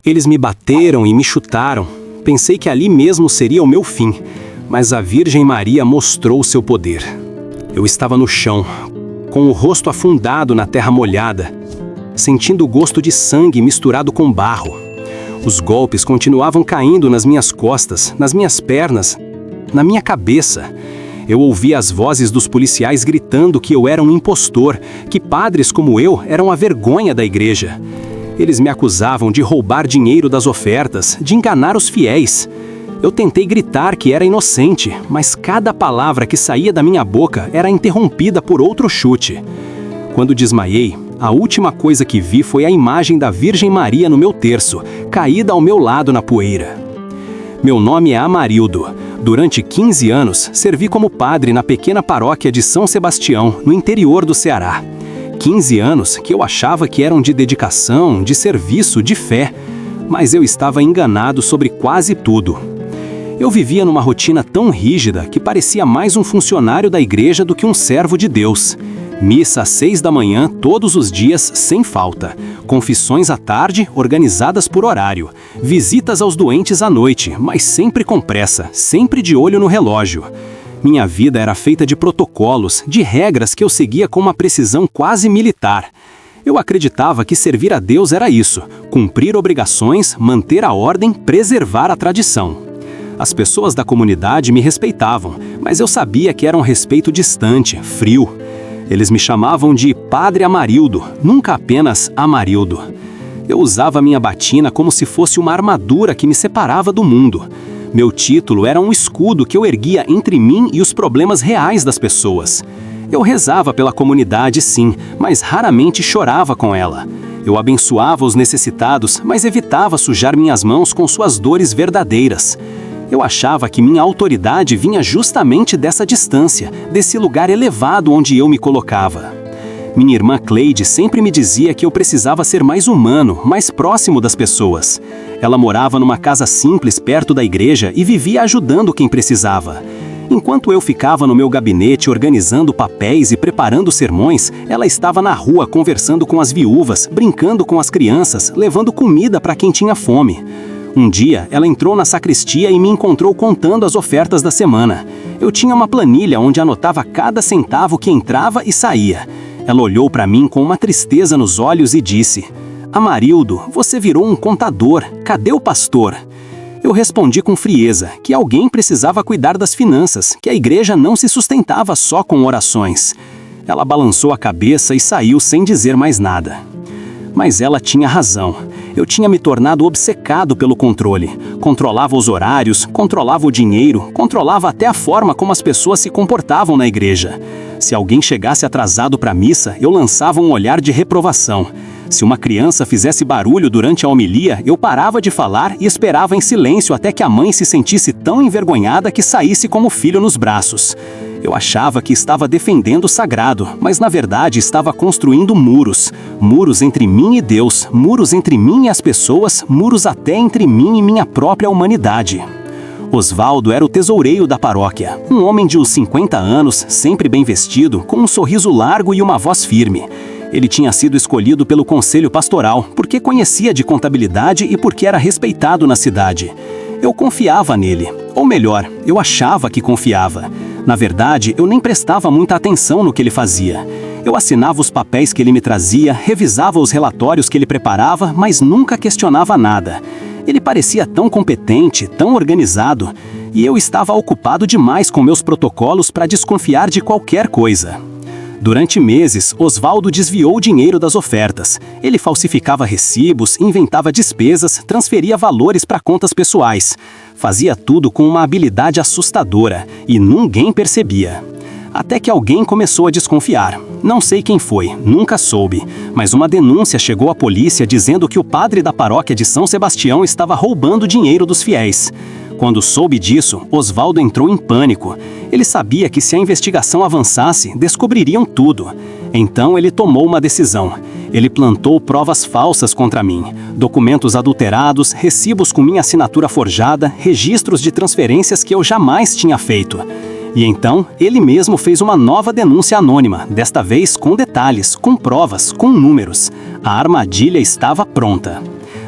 Eles me bateram e me chutaram. Pensei que ali mesmo seria o meu fim, mas a Virgem Maria mostrou seu poder. Eu estava no chão, com o rosto afundado na terra molhada, sentindo o gosto de sangue misturado com barro. Os golpes continuavam caindo nas minhas costas, nas minhas pernas, na minha cabeça. Eu ouvia as vozes dos policiais gritando que eu era um impostor, que padres como eu eram a vergonha da igreja. Eles me acusavam de roubar dinheiro das ofertas, de enganar os fiéis. Eu tentei gritar que era inocente, mas cada palavra que saía da minha boca era interrompida por outro chute. Quando desmaiei, a última coisa que vi foi a imagem da Virgem Maria no meu terço, caída ao meu lado na poeira. Meu nome é Amarildo. Durante 15 anos, servi como padre na pequena paróquia de São Sebastião, no interior do Ceará. 15 anos que eu achava que eram de dedicação, de serviço, de fé, mas eu estava enganado sobre quase tudo. Eu vivia numa rotina tão rígida que parecia mais um funcionário da igreja do que um servo de Deus. Missa às 6 da manhã todos os dias, sem falta. Confissões à tarde, organizadas por horário. Visitas aos doentes à noite, mas sempre com pressa, sempre de olho no relógio. Minha vida era feita de protocolos, de regras que eu seguia com uma precisão quase militar. Eu acreditava que servir a Deus era isso: cumprir obrigações, manter a ordem, preservar a tradição. As pessoas da comunidade me respeitavam, mas eu sabia que era um respeito distante, frio. Eles me chamavam de Padre Amarildo, nunca apenas Amarildo. Eu usava minha batina como se fosse uma armadura que me separava do mundo. Meu título era um escudo que eu erguia entre mim e os problemas reais das pessoas. Eu rezava pela comunidade, sim, mas raramente chorava com ela. Eu abençoava os necessitados, mas evitava sujar minhas mãos com suas dores verdadeiras. Eu achava que minha autoridade vinha justamente dessa distância, desse lugar elevado onde eu me colocava. Minha irmã Cleide sempre me dizia que eu precisava ser mais humano, mais próximo das pessoas. Ela morava numa casa simples perto da igreja e vivia ajudando quem precisava. Enquanto eu ficava no meu gabinete organizando papéis e preparando sermões, ela estava na rua conversando com as viúvas, brincando com as crianças, levando comida para quem tinha fome. Um dia, ela entrou na sacristia e me encontrou contando as ofertas da semana. Eu tinha uma planilha onde anotava cada centavo que entrava e saía. Ela olhou para mim com uma tristeza nos olhos e disse: Amarildo, você virou um contador. Cadê o pastor? Eu respondi com frieza que alguém precisava cuidar das finanças, que a igreja não se sustentava só com orações. Ela balançou a cabeça e saiu sem dizer mais nada. Mas ela tinha razão. Eu tinha me tornado obcecado pelo controle. Controlava os horários, controlava o dinheiro, controlava até a forma como as pessoas se comportavam na igreja. Se alguém chegasse atrasado para a missa, eu lançava um olhar de reprovação. Se uma criança fizesse barulho durante a homilia, eu parava de falar e esperava em silêncio até que a mãe se sentisse tão envergonhada que saísse como filho nos braços. Eu achava que estava defendendo o sagrado, mas na verdade estava construindo muros. Muros entre mim e Deus, muros entre mim e as pessoas, muros até entre mim e minha própria humanidade. Osvaldo era o tesoureiro da paróquia, um homem de uns 50 anos, sempre bem vestido, com um sorriso largo e uma voz firme. Ele tinha sido escolhido pelo conselho pastoral, porque conhecia de contabilidade e porque era respeitado na cidade. Eu confiava nele, ou melhor, eu achava que confiava. Na verdade, eu nem prestava muita atenção no que ele fazia. Eu assinava os papéis que ele me trazia, revisava os relatórios que ele preparava, mas nunca questionava nada. Ele parecia tão competente, tão organizado, e eu estava ocupado demais com meus protocolos para desconfiar de qualquer coisa. Durante meses, Osvaldo desviou o dinheiro das ofertas. Ele falsificava recibos, inventava despesas, transferia valores para contas pessoais. Fazia tudo com uma habilidade assustadora, e ninguém percebia. Até que alguém começou a desconfiar. Não sei quem foi, nunca soube, mas uma denúncia chegou à polícia dizendo que o padre da paróquia de São Sebastião estava roubando dinheiro dos fiéis. Quando soube disso, Osvaldo entrou em pânico. Ele sabia que se a investigação avançasse, descobririam tudo. Então ele tomou uma decisão. Ele plantou provas falsas contra mim. Documentos adulterados, recibos com minha assinatura forjada, registros de transferências que eu jamais tinha feito. E então, ele mesmo fez uma nova denúncia anônima, desta vez com detalhes, com provas, com números. A armadilha estava pronta.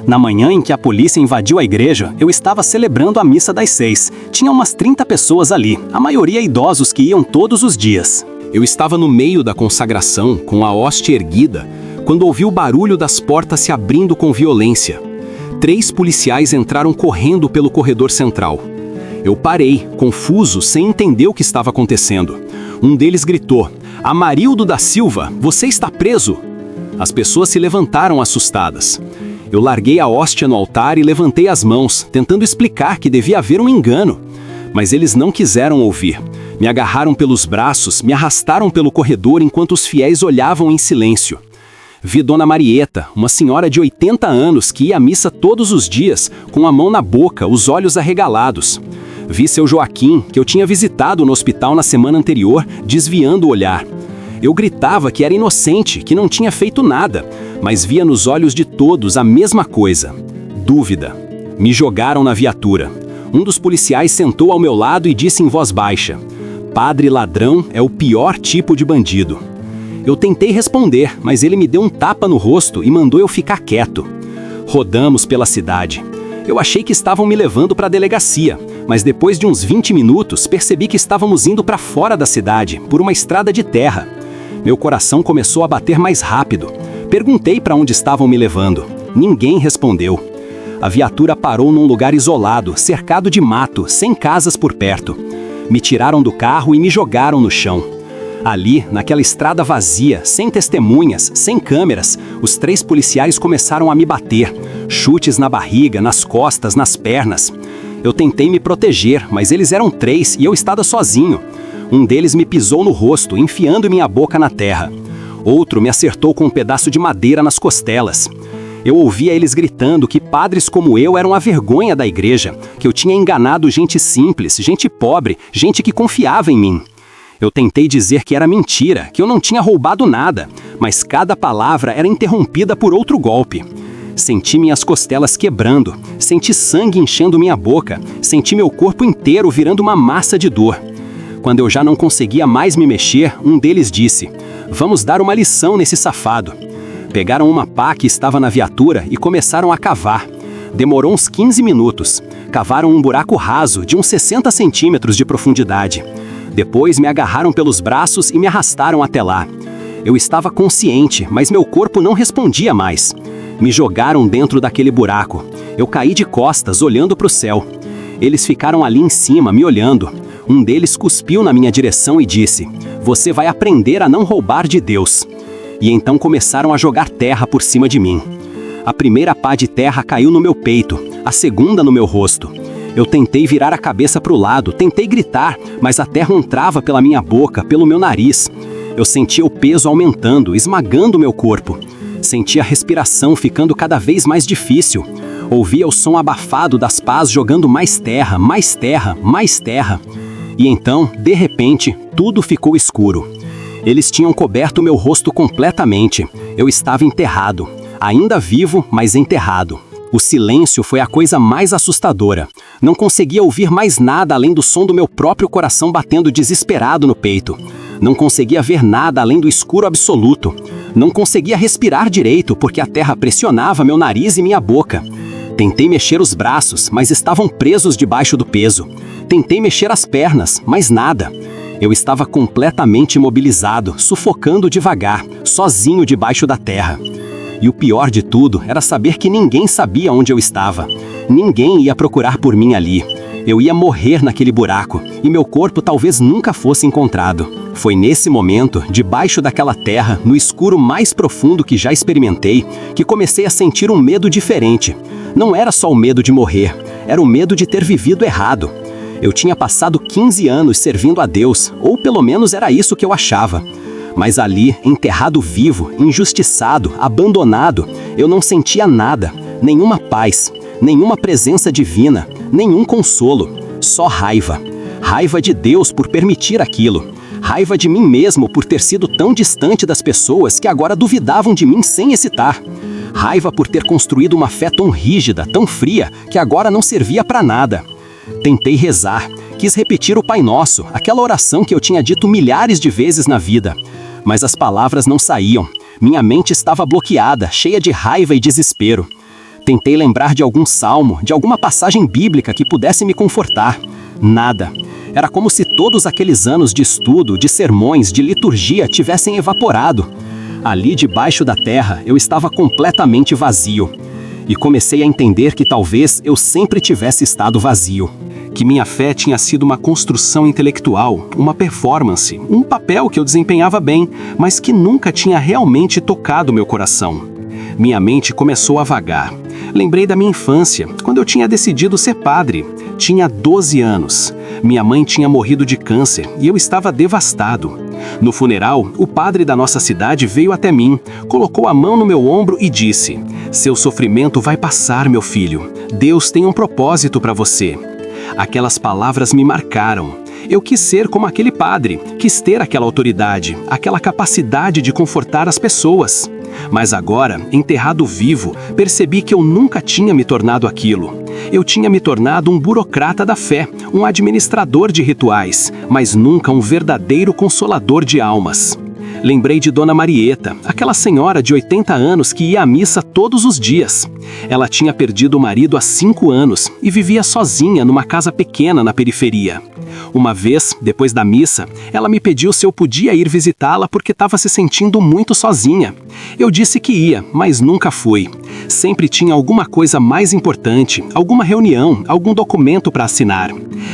Na manhã em que a polícia invadiu a igreja, eu estava celebrando a missa das 6. Tinha umas 30 pessoas ali, a maioria idosos que iam todos os dias. Eu estava no meio da consagração, com a hóstia erguida, quando ouvi o barulho das portas se abrindo com violência. 3 policiais entraram correndo pelo corredor central. Eu parei, confuso, sem entender o que estava acontecendo. Um deles gritou: "Amarildo da Silva, você está preso!" As pessoas se levantaram assustadas. Eu larguei a hóstia no altar e levantei as mãos, tentando explicar que devia haver um engano. Mas eles não quiseram ouvir. Me agarraram pelos braços, me arrastaram pelo corredor enquanto os fiéis olhavam em silêncio. Vi Dona Marieta, uma senhora de 80 anos que ia à missa todos os dias, com a mão na boca, os olhos arregalados. Vi seu Joaquim, que eu tinha visitado no hospital na semana anterior, desviando o olhar. Eu gritava que era inocente, que não tinha feito nada, mas via nos olhos de todos a mesma coisa: dúvida. Me jogaram na viatura. Um dos policiais sentou ao meu lado e disse em voz baixa: "Padre ladrão é o pior tipo de bandido." Eu tentei responder, mas ele me deu um tapa no rosto e mandou eu ficar quieto. Rodamos pela cidade. Eu achei que estavam me levando para a delegacia, mas depois de uns 20 minutos percebi que estávamos indo para fora da cidade, por uma estrada de terra. Meu coração começou a bater mais rápido. Perguntei para onde estavam me levando. Ninguém respondeu. A viatura parou num lugar isolado, cercado de mato, sem casas por perto. Me tiraram do carro e me jogaram no chão. Ali, naquela estrada vazia, sem testemunhas, sem câmeras, os 3 policiais começaram a me bater. Chutes na barriga, nas costas, nas pernas. Eu tentei me proteger, mas eles eram 3 e eu estava sozinho. Um deles me pisou no rosto, enfiando minha boca na terra. Outro me acertou com um pedaço de madeira nas costelas. Eu ouvia eles gritando que padres como eu eram a vergonha da igreja, que eu tinha enganado gente simples, gente pobre, gente que confiava em mim. Eu tentei dizer que era mentira, que eu não tinha roubado nada, mas cada palavra era interrompida por outro golpe. Senti minhas costelas quebrando, senti sangue enchendo minha boca, senti meu corpo inteiro virando uma massa de dor. Quando eu já não conseguia mais me mexer, um deles disse: "Vamos dar uma lição nesse safado." Pegaram uma pá que estava na viatura e começaram a cavar. Demorou uns 15 minutos. Cavaram um buraco raso de uns 60 centímetros de profundidade. Depois me agarraram pelos braços e me arrastaram até lá. Eu estava consciente, mas meu corpo não respondia mais. Me jogaram dentro daquele buraco. Eu caí de costas, olhando para o céu. Eles ficaram ali em cima, me olhando. Um deles cuspiu na minha direção e disse: "Você vai aprender a não roubar de Deus." E então começaram a jogar terra por cima de mim. A primeira pá de terra caiu no meu peito, a segunda no meu rosto. Eu tentei virar a cabeça para o lado, tentei gritar, mas a terra entrava pela minha boca, pelo meu nariz. Eu sentia o peso aumentando, esmagando meu corpo. Sentia a respiração ficando cada vez mais difícil. Ouvia o som abafado das pás jogando mais terra, mais terra, mais terra. E então, de repente, tudo ficou escuro. Eles tinham coberto meu rosto completamente. Eu estava enterrado. Ainda vivo, mas enterrado. O silêncio foi a coisa mais assustadora. Não conseguia ouvir mais nada além do som do meu próprio coração batendo desesperado no peito. Não conseguia ver nada além do escuro absoluto. Não conseguia respirar direito porque a terra pressionava meu nariz e minha boca. Tentei mexer os braços, mas estavam presos debaixo do peso. Tentei mexer as pernas, mas nada. Eu estava completamente imobilizado, sufocando devagar, sozinho debaixo da terra. E o pior de tudo era saber que ninguém sabia onde eu estava. Ninguém ia procurar por mim ali. Eu ia morrer naquele buraco, e meu corpo talvez nunca fosse encontrado. Foi nesse momento, debaixo daquela terra, no escuro mais profundo que já experimentei, que comecei a sentir um medo diferente. Não era só o medo de morrer, era o medo de ter vivido errado. Eu tinha passado 15 anos servindo a Deus, ou pelo menos era isso que eu achava. Mas ali, enterrado vivo, injustiçado, abandonado, eu não sentia nada, nenhuma paz, nenhuma presença divina, nenhum consolo, só raiva. Raiva de Deus por permitir aquilo. Raiva de mim mesmo por ter sido tão distante das pessoas que agora duvidavam de mim sem hesitar. Raiva por ter construído uma fé tão rígida, tão fria, que agora não servia para nada. Tentei rezar, quis repetir o Pai Nosso, aquela oração que eu tinha dito milhares de vezes na vida. Mas as palavras não saíam. Minha mente estava bloqueada, cheia de raiva e desespero. Tentei lembrar de algum salmo, de alguma passagem bíblica que pudesse me confortar. Nada. Era como se todos aqueles anos de estudo, de sermões, de liturgia tivessem evaporado. Ali debaixo da terra eu estava completamente vazio. E comecei a entender que talvez eu sempre tivesse estado vazio. Que minha fé tinha sido uma construção intelectual, uma performance, um papel que eu desempenhava bem, mas que nunca tinha realmente tocado meu coração. Minha mente começou a vagar. Lembrei da minha infância, quando eu tinha decidido ser padre. Tinha 12 anos. Minha mãe tinha morrido de câncer e eu estava devastado. No funeral, o padre da nossa cidade veio até mim, colocou a mão no meu ombro e disse: "Seu sofrimento vai passar, meu filho. Deus tem um propósito para você." Aquelas palavras me marcaram. Eu quis ser como aquele padre, quis ter aquela autoridade, aquela capacidade de confortar as pessoas. Mas agora, enterrado vivo, percebi que eu nunca tinha me tornado aquilo. Eu tinha me tornado um burocrata da fé, um administrador de rituais, mas nunca um verdadeiro consolador de almas. Lembrei de Dona Marieta, aquela senhora de 80 anos que ia à missa todos os dias. Ela tinha perdido o marido há 5 anos e vivia sozinha numa casa pequena na periferia. Uma vez, depois da missa, ela me pediu se eu podia ir visitá-la porque estava se sentindo muito sozinha. Eu disse que ia, mas nunca fui. Sempre tinha alguma coisa mais importante, alguma reunião, algum documento para assinar.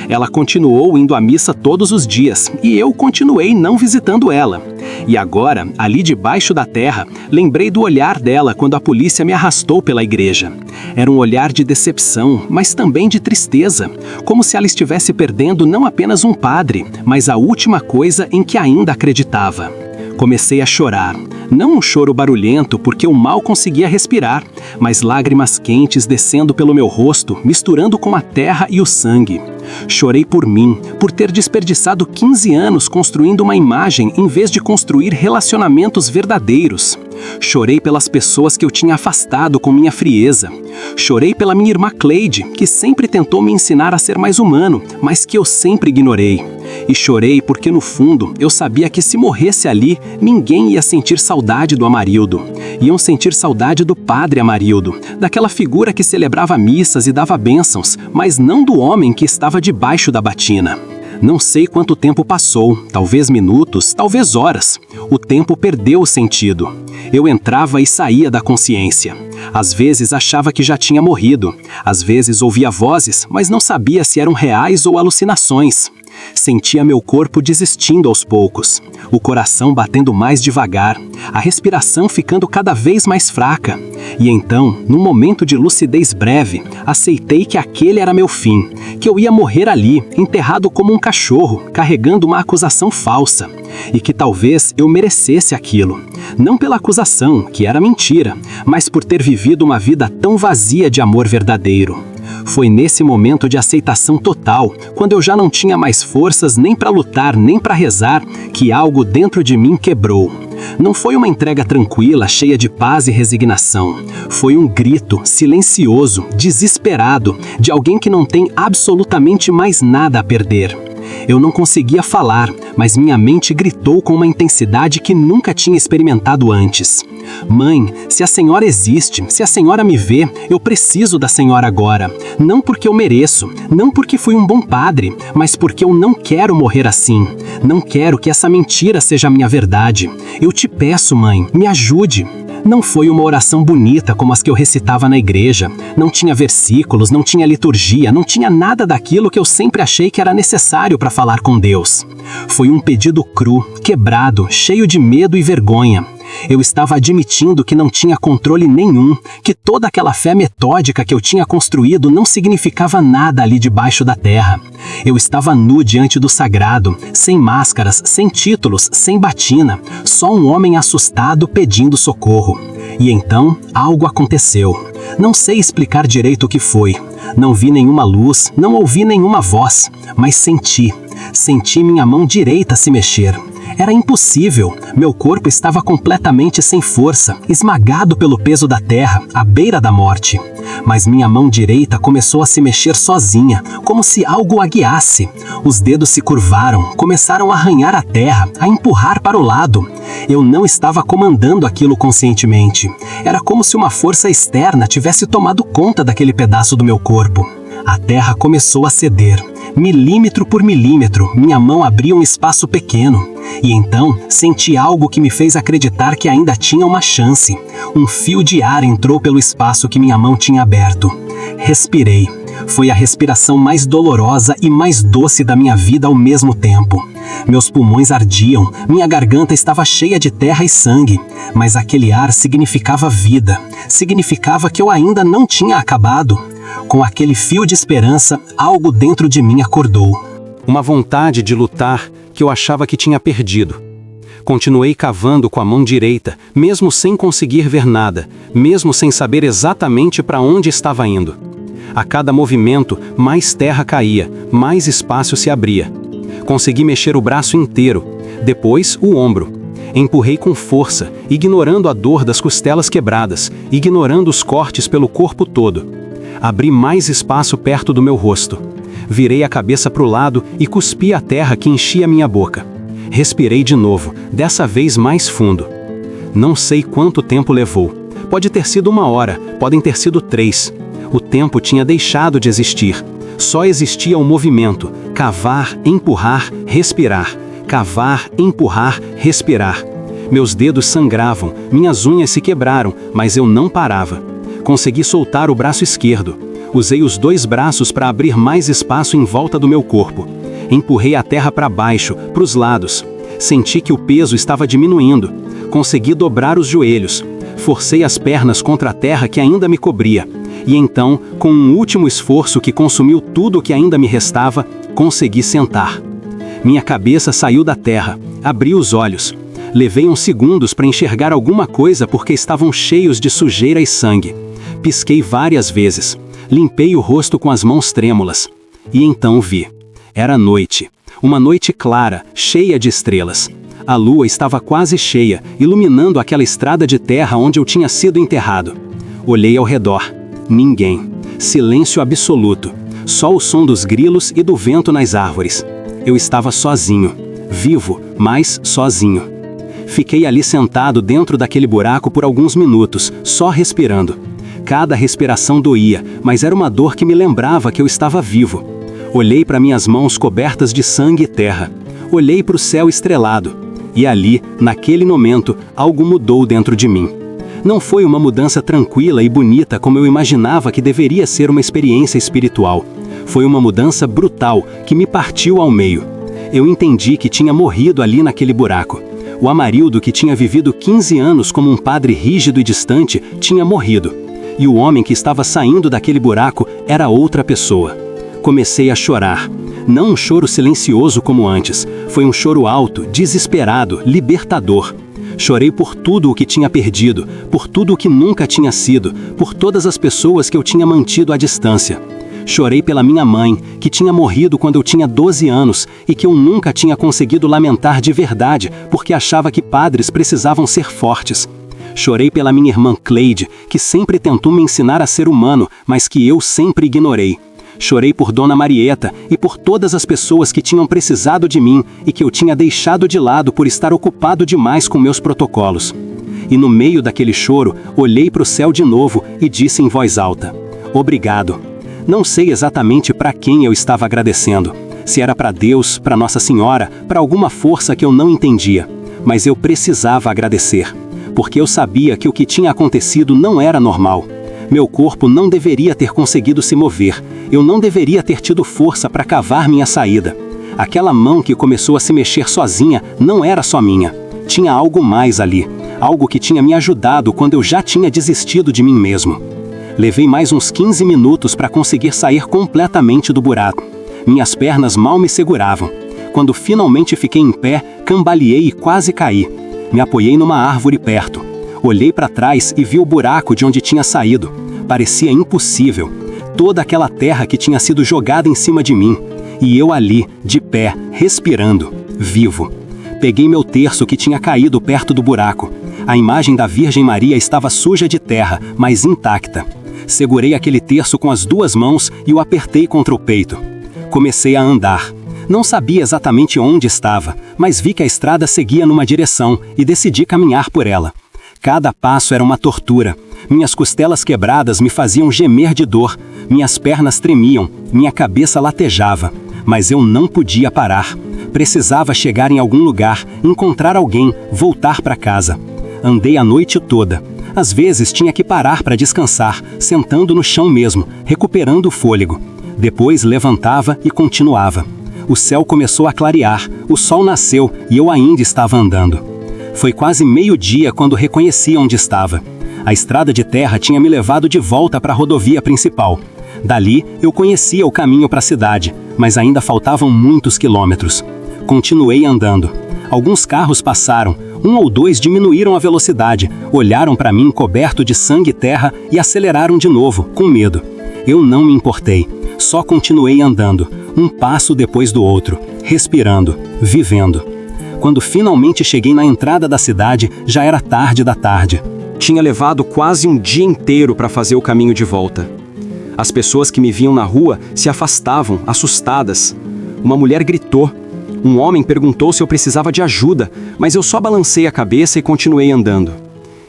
Ela continuou indo à missa todos os dias e eu continuei não visitando ela. E agora, ali debaixo da terra, lembrei do olhar dela quando a polícia me arrastou pela igreja. Era um olhar de decepção, mas também de tristeza, como se ela estivesse perdendo não apenas um padre, mas a última coisa em que ainda acreditava. Comecei a chorar. Não um choro barulhento porque eu mal conseguia respirar, mas lágrimas quentes descendo pelo meu rosto, misturando com a terra e o sangue. Chorei por mim, por ter desperdiçado 15 anos construindo uma imagem em vez de construir relacionamentos verdadeiros. Chorei pelas pessoas que eu tinha afastado com minha frieza. Chorei pela minha irmã Cleide, que sempre tentou me ensinar a ser mais humano, mas que eu sempre ignorei. E chorei porque no fundo eu sabia que se morresse ali, ninguém ia sentir saudade do Amarildo. Iam sentir saudade do padre Amarildo, daquela figura que celebrava missas e dava bênçãos, mas não do homem que estava debaixo da batina. Não sei quanto tempo passou, talvez minutos, talvez horas. O tempo perdeu o sentido. Eu entrava e saía da consciência. Às vezes achava que já tinha morrido. Às vezes ouvia vozes, mas não sabia se eram reais ou alucinações. Sentia meu corpo desistindo aos poucos, o coração batendo mais devagar, a respiração ficando cada vez mais fraca. E então, num momento de lucidez breve, aceitei que aquele era meu fim, que eu ia morrer ali, enterrado como um cachorro, carregando uma acusação falsa, e que talvez eu merecesse aquilo, não pela acusação, que era mentira, mas por ter vivido uma vida tão vazia de amor verdadeiro. Foi nesse momento de aceitação total, quando eu já não tinha mais forças nem para lutar, nem para rezar, que algo dentro de mim quebrou. Não foi uma entrega tranquila, cheia de paz e resignação. Foi um grito silencioso, desesperado, de alguém que não tem absolutamente mais nada a perder. Eu não conseguia falar, mas minha mente gritou com uma intensidade que nunca tinha experimentado antes. Mãe, se a senhora existe, se a senhora me vê, eu preciso da senhora agora. Não porque eu mereço, não porque fui um bom padre, mas porque eu não quero morrer assim. Não quero que essa mentira seja a minha verdade. Eu te peço, mãe, me ajude. Não foi uma oração bonita como as que eu recitava na igreja. Não tinha versículos, não tinha liturgia, não tinha nada daquilo que eu sempre achei que era necessário para falar com Deus. Foi um pedido cru, quebrado, cheio de medo e vergonha. Eu estava admitindo que não tinha controle nenhum, que toda aquela fé metódica que eu tinha construído não significava nada ali debaixo da terra. Eu estava nu diante do sagrado, sem máscaras, sem títulos, sem batina, só um homem assustado pedindo socorro. E então, algo aconteceu. Não sei explicar direito o que foi. Não vi nenhuma luz, não ouvi nenhuma voz, mas senti minha mão direita se mexer. Era impossível. Meu corpo estava completamente sem força, esmagado pelo peso da terra, à beira da morte. Mas minha mão direita começou a se mexer sozinha, como se algo a guiasse. Os dedos se curvaram, começaram a arranhar a terra, a empurrar para o lado. Eu não estava comandando aquilo conscientemente. Era como se uma força externa tivesse tomado conta daquele pedaço do meu corpo. A terra começou a ceder. Milímetro por milímetro, minha mão abria um espaço pequeno. E então, senti algo que me fez acreditar que ainda tinha uma chance. Um fio de ar entrou pelo espaço que minha mão tinha aberto. Respirei. Foi a respiração mais dolorosa e mais doce da minha vida ao mesmo tempo. Meus pulmões ardiam, minha garganta estava cheia de terra e sangue, mas aquele ar significava vida, significava que eu ainda não tinha acabado. Com aquele fio de esperança, algo dentro de mim acordou. Uma vontade de lutar que eu achava que tinha perdido. Continuei cavando com a mão direita, mesmo sem conseguir ver nada, mesmo sem saber exatamente para onde estava indo. A cada movimento, mais terra caía, mais espaço se abria. Consegui mexer o braço inteiro, depois o ombro. Empurrei com força, ignorando a dor das costelas quebradas, ignorando os cortes pelo corpo todo. Abri mais espaço perto do meu rosto. Virei a cabeça para o lado e cuspi a terra que enchia minha boca. Respirei de novo, dessa vez mais fundo. Não sei quanto tempo levou. Pode ter sido 1 hora, podem ter sido 3. O tempo tinha deixado de existir. Só existia o movimento: cavar, empurrar, respirar. Cavar, empurrar, respirar. Meus dedos sangravam, minhas unhas se quebraram, mas eu não parava. Consegui soltar o braço esquerdo. Usei os 2 braços para abrir mais espaço em volta do meu corpo. Empurrei a terra para baixo, para os lados. Senti que o peso estava diminuindo. Consegui dobrar os joelhos. Forcei as pernas contra a terra que ainda me cobria. E então, com um último esforço que consumiu tudo o que ainda me restava, consegui sentar. Minha cabeça saiu da terra. Abri os olhos. Levei uns segundos para enxergar alguma coisa porque estavam cheios de sujeira e sangue. Pisquei várias vezes. Limpei o rosto com as mãos trêmulas. E então vi. Era noite. Uma noite clara, cheia de estrelas. A lua estava quase cheia, iluminando aquela estrada de terra onde eu tinha sido enterrado. Olhei ao redor. Ninguém. Silêncio absoluto. Só o som dos grilos e do vento nas árvores. Eu estava sozinho. Vivo, mas sozinho. Fiquei ali sentado dentro daquele buraco por alguns minutos, só respirando. Cada respiração doía, mas era uma dor que me lembrava que eu estava vivo. Olhei para minhas mãos cobertas de sangue e terra. Olhei para o céu estrelado. E ali, naquele momento, algo mudou dentro de mim. Não foi uma mudança tranquila e bonita como eu imaginava que deveria ser uma experiência espiritual. Foi uma mudança brutal que me partiu ao meio. Eu entendi que tinha morrido ali naquele buraco. O Amarildo, que tinha vivido 15 anos como um padre rígido e distante, tinha morrido. E o homem que estava saindo daquele buraco era outra pessoa. Comecei a chorar. Não um choro silencioso como antes. Foi um choro alto, desesperado, libertador. Chorei por tudo o que tinha perdido, por tudo o que nunca tinha sido, por todas as pessoas que eu tinha mantido à distância. Chorei pela minha mãe, que tinha morrido quando eu tinha 12 anos e que eu nunca tinha conseguido lamentar de verdade porque achava que padres precisavam ser fortes. Chorei pela minha irmã Cleide, que sempre tentou me ensinar a ser humano, mas que eu sempre ignorei. Chorei por Dona Marieta e por todas as pessoas que tinham precisado de mim e que eu tinha deixado de lado por estar ocupado demais com meus protocolos. E no meio daquele choro, olhei para o céu de novo e disse em voz alta: obrigado. Não sei exatamente para quem eu estava agradecendo. Se era para Deus, para Nossa Senhora, para alguma força que eu não entendia. Mas eu precisava agradecer. Porque eu sabia que o que tinha acontecido não era normal. Meu corpo não deveria ter conseguido se mover. Eu não deveria ter tido força para cavar minha saída. Aquela mão que começou a se mexer sozinha não era só minha. Tinha algo mais ali. Algo que tinha me ajudado quando eu já tinha desistido de mim mesmo. Levei mais uns 15 minutos para conseguir sair completamente do buraco. Minhas pernas mal me seguravam. Quando finalmente fiquei em pé, cambaleei e quase caí. Me apoiei numa árvore perto. Olhei para trás e vi o buraco de onde tinha saído. Parecia impossível. Toda aquela terra que tinha sido jogada em cima de mim. E eu ali, de pé, respirando, vivo. Peguei meu terço que tinha caído perto do buraco. A imagem da Virgem Maria estava suja de terra, mas intacta. Segurei aquele terço com as 2 mãos e o apertei contra o peito. Comecei a andar. Não sabia exatamente onde estava, mas vi que a estrada seguia numa direção e decidi caminhar por ela. Cada passo era uma tortura. Minhas costelas quebradas me faziam gemer de dor, minhas pernas tremiam, minha cabeça latejava. Mas eu não podia parar. Precisava chegar em algum lugar, encontrar alguém, voltar para casa. Andei a noite toda. Às vezes tinha que parar para descansar, sentando no chão mesmo, recuperando o fôlego. Depois levantava e continuava. O céu começou a clarear, o sol nasceu e eu ainda estava andando. Foi quase meio-dia quando reconheci onde estava. A estrada de terra tinha me levado de volta para a rodovia principal. Dali, eu conhecia o caminho para a cidade, mas ainda faltavam muitos quilômetros. Continuei andando. Alguns carros passaram, 1 ou 2 diminuíram a velocidade, olharam para mim coberto de sangue e terra e aceleraram de novo, com medo. Eu não me importei, só continuei andando, um passo depois do outro, respirando, vivendo. Quando finalmente cheguei na entrada da cidade, já era tarde da tarde. Tinha levado quase um dia inteiro para fazer o caminho de volta. As pessoas que me viam na rua se afastavam, assustadas. Uma mulher gritou. Um homem perguntou se eu precisava de ajuda, mas eu só balancei a cabeça e continuei andando.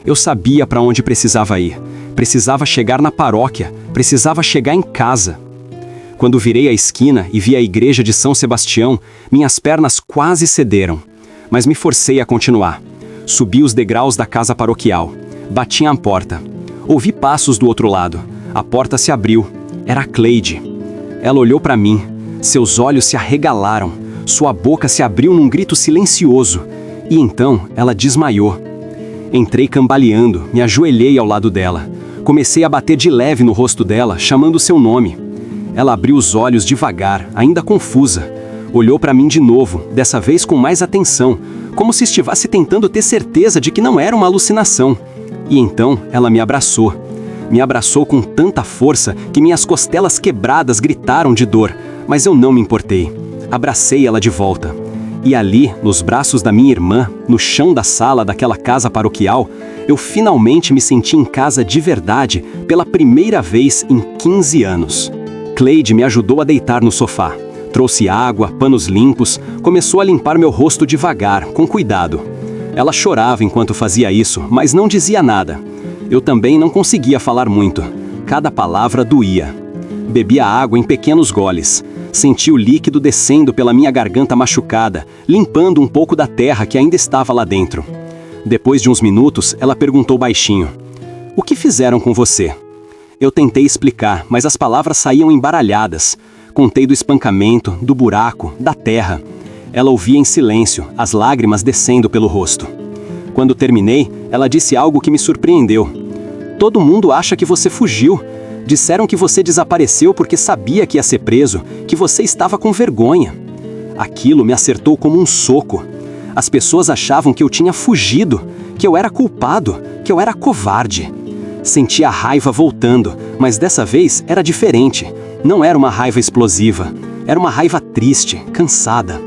Eu sabia para onde precisava ir. Precisava chegar na paróquia, precisava chegar em casa. Quando virei a esquina e vi a igreja de São Sebastião, minhas pernas quase cederam. Mas me forcei a continuar. Subi os degraus da casa paroquial. Bati à porta. Ouvi passos do outro lado. A porta se abriu. Era a Cleide. Ela olhou para mim. Seus olhos se arregalaram. Sua boca se abriu num grito silencioso. E então ela desmaiou. Entrei cambaleando, me ajoelhei ao lado dela. Comecei a bater de leve no rosto dela, chamando seu nome. Ela abriu os olhos devagar, ainda confusa. Olhou para mim de novo, dessa vez com mais atenção, como se estivesse tentando ter certeza de que não era uma alucinação. E então ela me abraçou. Me abraçou com tanta força que minhas costelas quebradas gritaram de dor, mas eu não me importei. Abracei ela de volta. E ali, nos braços da minha irmã, no chão da sala daquela casa paroquial, eu finalmente me senti em casa de verdade pela primeira vez em 15 anos. Cleide me ajudou a deitar no sofá. Trouxe água, panos limpos, começou a limpar meu rosto devagar, com cuidado. Ela chorava enquanto fazia isso, mas não dizia nada. Eu também não conseguia falar muito. Cada palavra doía. Bebia água em pequenos goles. Senti o líquido descendo pela minha garganta machucada, limpando um pouco da terra que ainda estava lá dentro. Depois de uns minutos, ela perguntou baixinho: "O que fizeram com você?" Eu tentei explicar, mas as palavras saíam embaralhadas. Contei do espancamento, do buraco, da terra. Ela ouvia em silêncio, as lágrimas descendo pelo rosto. Quando terminei, ela disse algo que me surpreendeu. "Todo mundo acha que você fugiu. Disseram que você desapareceu porque sabia que ia ser preso, que você estava com vergonha." Aquilo me acertou como um soco. As pessoas achavam que eu tinha fugido, que eu era culpado, que eu era covarde. Senti a raiva voltando, mas dessa vez era diferente. Não era uma raiva explosiva, era uma raiva triste, cansada.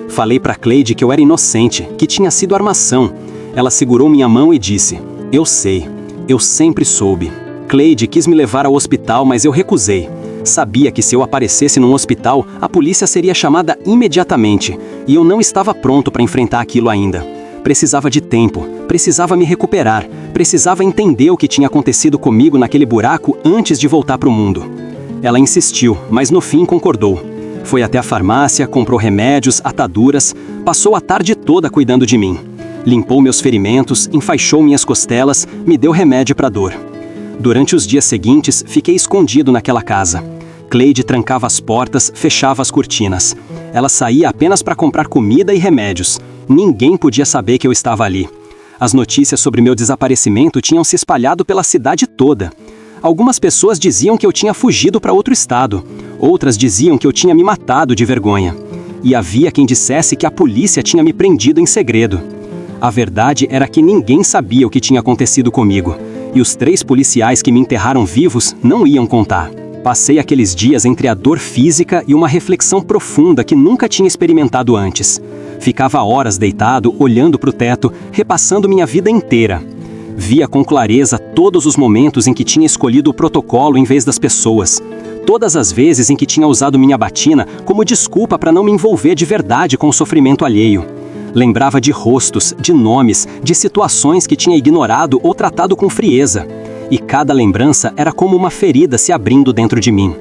Falei para Cleide que eu era inocente, que tinha sido armação. Ela segurou minha mão e disse: "Eu sei, eu sempre soube." Cleide quis me levar ao hospital, mas eu recusei. Sabia que se eu aparecesse num hospital, a polícia seria chamada imediatamente, e eu não estava pronto para enfrentar aquilo ainda. Precisava de tempo, precisava me recuperar, precisava entender o que tinha acontecido comigo naquele buraco antes de voltar para o mundo. Ela insistiu, mas no fim concordou. Foi até a farmácia, comprou remédios, ataduras, passou a tarde toda cuidando de mim. Limpou meus ferimentos, enfaixou minhas costelas, me deu remédio para dor. Durante os dias seguintes, fiquei escondido naquela casa. Cleide trancava as portas, fechava as cortinas. Ela saía apenas para comprar comida e remédios. Ninguém podia saber que eu estava ali. As notícias sobre meu desaparecimento tinham se espalhado pela cidade toda. Algumas pessoas diziam que eu tinha fugido para outro estado. Outras diziam que eu tinha me matado de vergonha. E havia quem dissesse que a polícia tinha me prendido em segredo. A verdade era que ninguém sabia o que tinha acontecido comigo. E os 3 policiais que me enterraram vivos não iam contar. Passei aqueles dias entre a dor física e uma reflexão profunda que nunca tinha experimentado antes. Ficava horas deitado, olhando para o teto, repassando minha vida inteira. Via com clareza todos os momentos em que tinha escolhido o protocolo em vez das pessoas. Todas as vezes em que tinha usado minha batina como desculpa para não me envolver de verdade com o sofrimento alheio. Lembrava de rostos, de nomes, de situações que tinha ignorado ou tratado com frieza. E cada lembrança era como uma ferida se abrindo dentro de mim.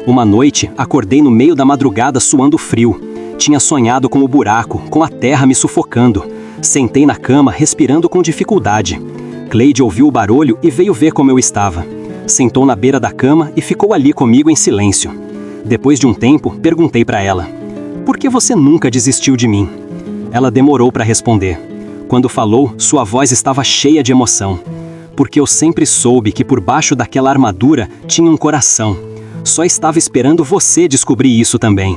Uma noite, acordei no meio da madrugada suando frio. Tinha sonhado com o buraco, com a terra me sufocando. Sentei na cama, respirando com dificuldade. Cleide ouviu o barulho e veio ver como eu estava. Sentou na beira da cama e ficou ali comigo em silêncio. Depois de um tempo, perguntei para ela: "Por que você nunca desistiu de mim?" Ela demorou para responder. Quando falou, sua voz estava cheia de emoção. Porque eu sempre soube que por baixo daquela armadura tinha um coração. Só estava esperando você descobrir isso também.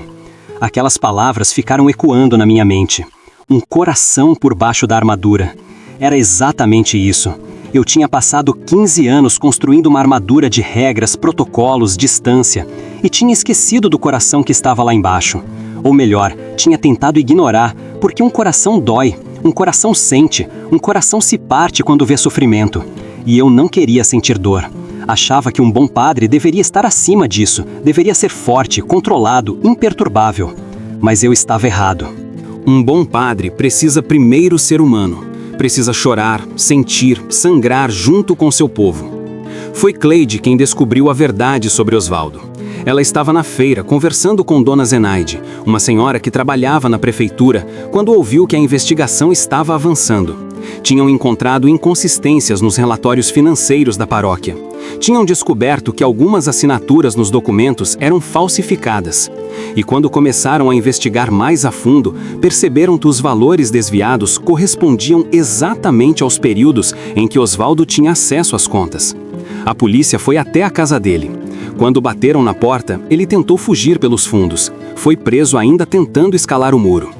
Aquelas palavras ficaram ecoando na minha mente. Um coração por baixo da armadura. Era exatamente isso. Eu tinha passado 15 anos construindo uma armadura de regras, protocolos, distância, e tinha esquecido do coração que estava lá embaixo. Ou melhor, tinha tentado ignorar, porque um coração dói, um coração sente, um coração se parte quando vê sofrimento. E eu não queria sentir dor. Achava que um bom padre deveria estar acima disso, deveria ser forte, controlado, imperturbável. Mas eu estava errado. Um bom padre precisa primeiro ser humano. Precisa chorar, sentir, sangrar junto com seu povo. Foi Cleide quem descobriu a verdade sobre Osvaldo. Ela estava na feira conversando com Dona Zenaide, uma senhora que trabalhava na prefeitura, quando ouviu que a investigação estava avançando. Tinham encontrado inconsistências nos relatórios financeiros da paróquia. Tinham descoberto que algumas assinaturas nos documentos eram falsificadas. E quando começaram a investigar mais a fundo, perceberam que os valores desviados correspondiam exatamente aos períodos em que Osvaldo tinha acesso às contas. A polícia foi até a casa dele. Quando bateram na porta, ele tentou fugir pelos fundos. Foi preso ainda tentando escalar o muro.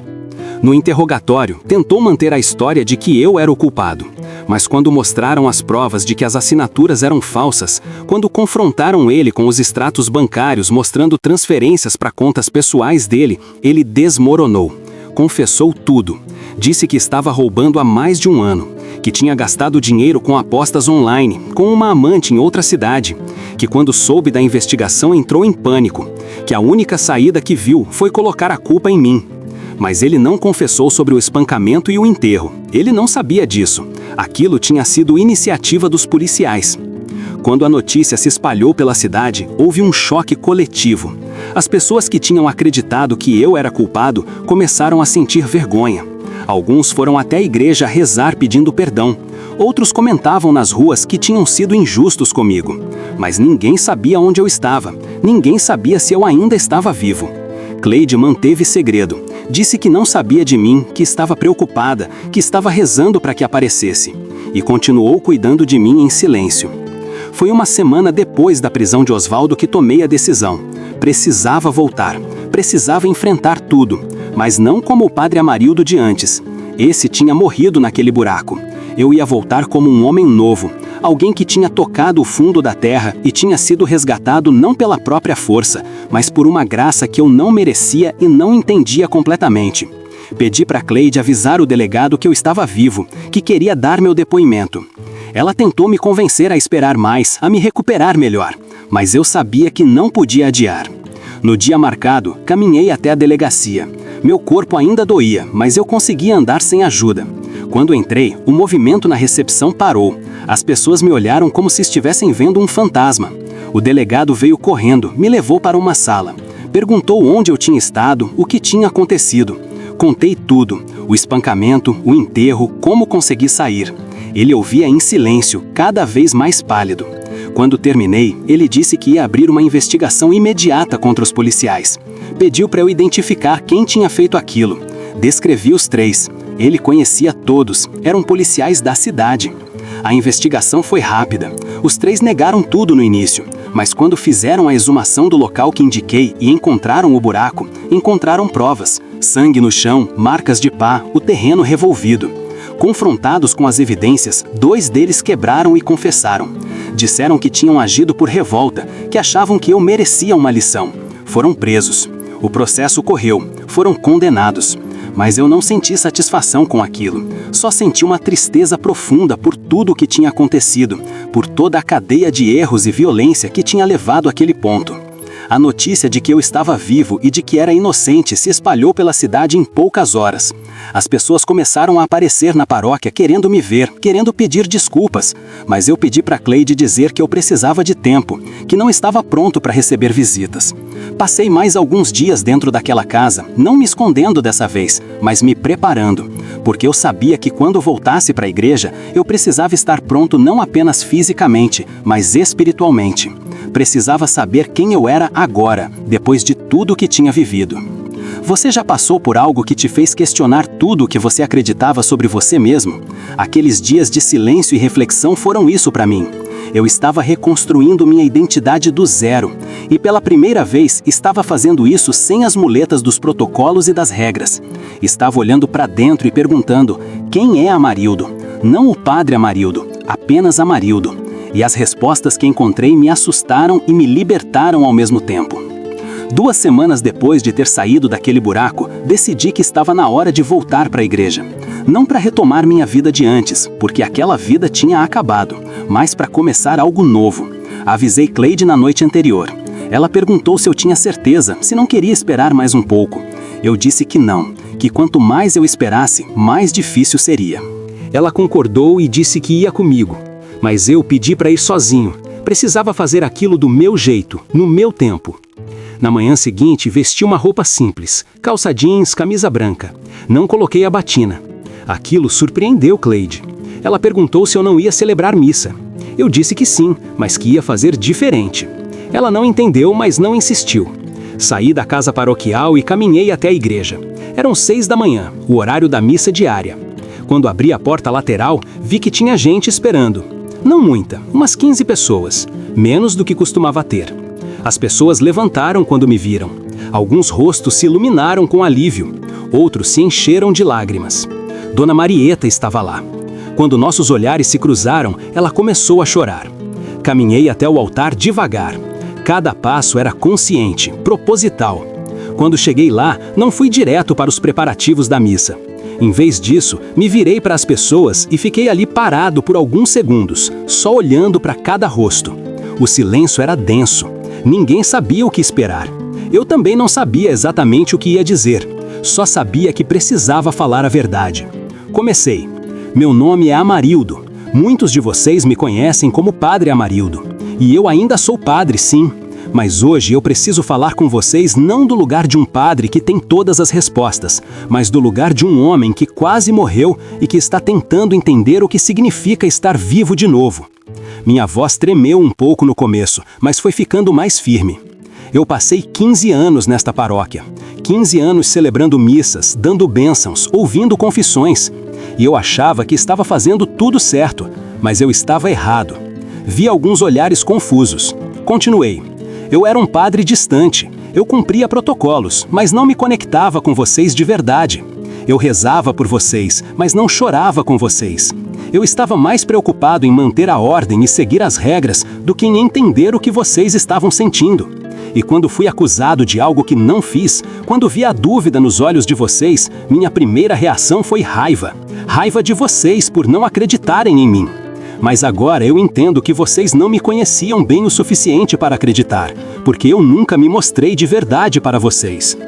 No interrogatório, tentou manter a história de que eu era o culpado. Mas quando mostraram as provas de que as assinaturas eram falsas, quando confrontaram ele com os extratos bancários mostrando transferências para contas pessoais dele, ele desmoronou. Confessou tudo. Disse que estava roubando há mais de um ano, que tinha gastado dinheiro com apostas online, com uma amante em outra cidade, que quando soube da investigação entrou em pânico, que a única saída que viu foi colocar a culpa em mim. Mas ele não confessou sobre o espancamento e o enterro. Ele não sabia disso. Aquilo tinha sido iniciativa dos policiais. Quando a notícia se espalhou pela cidade, houve um choque coletivo. As pessoas que tinham acreditado que eu era culpado começaram a sentir vergonha. Alguns foram até a igreja rezar pedindo perdão. Outros comentavam nas ruas que tinham sido injustos comigo. Mas ninguém sabia onde eu estava. Ninguém sabia se eu ainda estava vivo. Cleide manteve segredo. Disse que não sabia de mim, que estava preocupada, que estava rezando para que aparecesse. E continuou cuidando de mim em silêncio. Foi uma semana depois da prisão de Osvaldo que tomei a decisão. Precisava voltar. Precisava enfrentar tudo. Mas não como o padre Amarildo de antes. Esse tinha morrido naquele buraco. Eu ia voltar como um homem novo. Alguém que tinha tocado o fundo da terra e tinha sido resgatado não pela própria força, mas por uma graça que eu não merecia e não entendia completamente. Pedi para Cleide avisar o delegado que eu estava vivo, que queria dar meu depoimento. Ela tentou me convencer a esperar mais, a me recuperar melhor, mas eu sabia que não podia adiar. No dia marcado, caminhei até a delegacia. Meu corpo ainda doía, mas eu conseguia andar sem ajuda. Quando entrei, o movimento na recepção parou. As pessoas me olharam como se estivessem vendo um fantasma. O delegado veio correndo, me levou para uma sala. Perguntou onde eu tinha estado, o que tinha acontecido. Contei tudo, o espancamento, o enterro, como consegui sair. Ele ouvia em silêncio, cada vez mais pálido. Quando terminei, ele disse que ia abrir uma investigação imediata contra os policiais. Pediu para eu identificar quem tinha feito aquilo. Descrevi os 3. Ele conhecia todos, eram policiais da cidade. A investigação foi rápida. Os 3 negaram tudo no início, mas quando fizeram a exumação do local que indiquei e encontraram o buraco, encontraram provas: sangue no chão, marcas de pá, o terreno revolvido. Confrontados com as evidências, 2 deles quebraram e confessaram. Disseram que tinham agido por revolta, que achavam que eu merecia uma lição. Foram presos. O processo correu, foram condenados. Mas eu não senti satisfação com aquilo. Só senti uma tristeza profunda por tudo o que tinha acontecido, por toda a cadeia de erros e violência que tinha levado àquele ponto. A notícia de que eu estava vivo e de que era inocente se espalhou pela cidade em poucas horas. As pessoas começaram a aparecer na paróquia querendo me ver, querendo pedir desculpas, mas eu pedi para Cleide dizer que eu precisava de tempo, que não estava pronto para receber visitas. Passei mais alguns dias dentro daquela casa, não me escondendo dessa vez, mas me preparando, porque eu sabia que quando voltasse para a igreja, eu precisava estar pronto não apenas fisicamente, mas espiritualmente. Precisava saber quem eu era agora, depois de tudo o que tinha vivido. Você já passou por algo que te fez questionar tudo o que você acreditava sobre você mesmo? Aqueles dias de silêncio e reflexão foram isso para mim. Eu estava reconstruindo minha identidade do zero, e pela primeira vez estava fazendo isso sem as muletas dos protocolos e das regras. Estava olhando para dentro e perguntando: quem é Amarildo? Não o padre Amarildo, apenas Amarildo. E as respostas que encontrei me assustaram e me libertaram ao mesmo tempo. 2 semanas depois de ter saído daquele buraco, decidi que estava na hora de voltar para a igreja. Não para retomar minha vida de antes, porque aquela vida tinha acabado, mas para começar algo novo. Avisei Cleide na noite anterior. Ela perguntou se eu tinha certeza, se não queria esperar mais um pouco. Eu disse que não, que quanto mais eu esperasse, mais difícil seria. Ela concordou e disse que ia comigo. Mas eu pedi para ir sozinho. Precisava fazer aquilo do meu jeito, no meu tempo. Na manhã seguinte, vesti uma roupa simples, calça jeans, camisa branca. Não coloquei a batina. Aquilo surpreendeu Cleide. Ela perguntou se eu não ia celebrar missa. Eu disse que sim, mas que ia fazer diferente. Ela não entendeu, mas não insistiu. Saí da casa paroquial e caminhei até a igreja. Eram 6 da manhã, o horário da missa diária. Quando abri a porta lateral, vi que tinha gente esperando. Não muita, umas 15 pessoas, menos do que costumava ter. As pessoas levantaram quando me viram. Alguns rostos se iluminaram com alívio, outros se encheram de lágrimas. Dona Marieta estava lá. Quando nossos olhares se cruzaram, ela começou a chorar. Caminhei até o altar devagar. Cada passo era consciente, proposital. Quando cheguei lá, não fui direto para os preparativos da missa. Em vez disso, me virei para as pessoas e fiquei ali parado por alguns segundos, só olhando para cada rosto. O silêncio era denso. Ninguém sabia o que esperar. Eu também não sabia exatamente o que ia dizer. Só sabia que precisava falar a verdade. Comecei. Meu nome é Amarildo. Muitos de vocês me conhecem como Padre Amarildo. E eu ainda sou padre, sim. Mas hoje eu preciso falar com vocês não do lugar de um padre que tem todas as respostas, mas do lugar de um homem que quase morreu e que está tentando entender o que significa estar vivo de novo. Minha voz tremeu um pouco no começo, mas foi ficando mais firme. Eu passei 15 anos nesta paróquia. 15 anos celebrando missas, dando bênçãos, ouvindo confissões. E eu achava que estava fazendo tudo certo, mas eu estava errado. Vi alguns olhares confusos. Continuei. Eu era um padre distante. Eu cumpria protocolos, mas não me conectava com vocês de verdade. Eu rezava por vocês, mas não chorava com vocês. Eu estava mais preocupado em manter a ordem e seguir as regras do que em entender o que vocês estavam sentindo. E quando fui acusado de algo que não fiz, quando vi a dúvida nos olhos de vocês, minha primeira reação foi raiva. Raiva de vocês por não acreditarem em mim. Mas agora eu entendo que vocês não me conheciam bem o suficiente para acreditar, porque eu nunca me mostrei de verdade para vocês.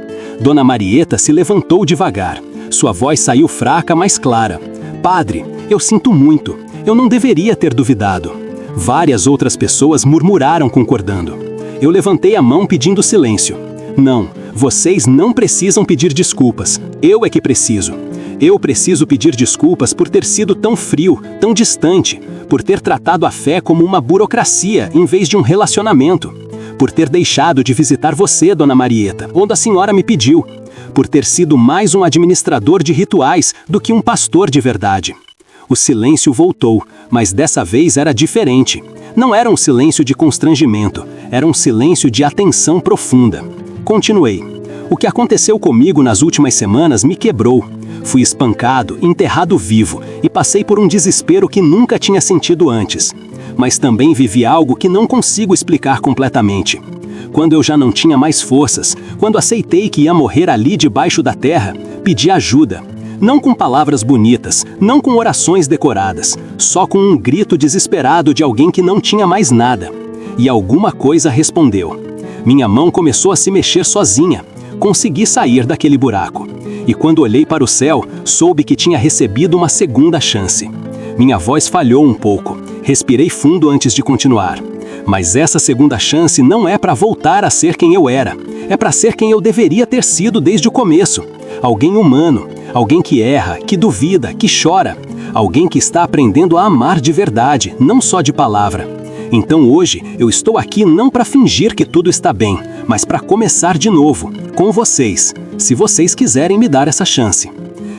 Dona Marieta se levantou devagar. Sua voz saiu fraca, mas clara. Padre, eu sinto muito. Eu não deveria ter duvidado. Várias outras pessoas murmuraram concordando. Eu levantei a mão pedindo silêncio. Não, vocês não precisam pedir desculpas. Eu é que preciso. Eu preciso pedir desculpas por ter sido tão frio, tão distante, por ter tratado a fé como uma burocracia em vez de um relacionamento, por ter deixado de visitar você, Dona Marieta, onde a senhora me pediu, por ter sido mais um administrador de rituais do que um pastor de verdade. O silêncio voltou, mas dessa vez era diferente. Não era um silêncio de constrangimento, era um silêncio de atenção profunda. Continuei. O que aconteceu comigo nas últimas semanas me quebrou. Fui espancado, enterrado vivo e passei por um desespero que nunca tinha sentido antes. Mas também vivi algo que não consigo explicar completamente. Quando eu já não tinha mais forças, quando aceitei que ia morrer ali debaixo da terra, pedi ajuda. Não com palavras bonitas, não com orações decoradas, só com um grito desesperado de alguém que não tinha mais nada. E alguma coisa respondeu. Minha mão começou a se mexer sozinha. Consegui sair daquele buraco. E quando olhei para o céu, soube que tinha recebido uma segunda chance. Minha voz falhou um pouco. Respirei fundo antes de continuar. Mas essa segunda chance não é para voltar a ser quem eu era. É para ser quem eu deveria ter sido desde o começo. Alguém humano. Alguém que erra, que duvida, que chora. Alguém que está aprendendo a amar de verdade, não só de palavra. Então hoje eu estou aqui não para fingir que tudo está bem, mas para começar de novo, com vocês, se vocês quiserem me dar essa chance.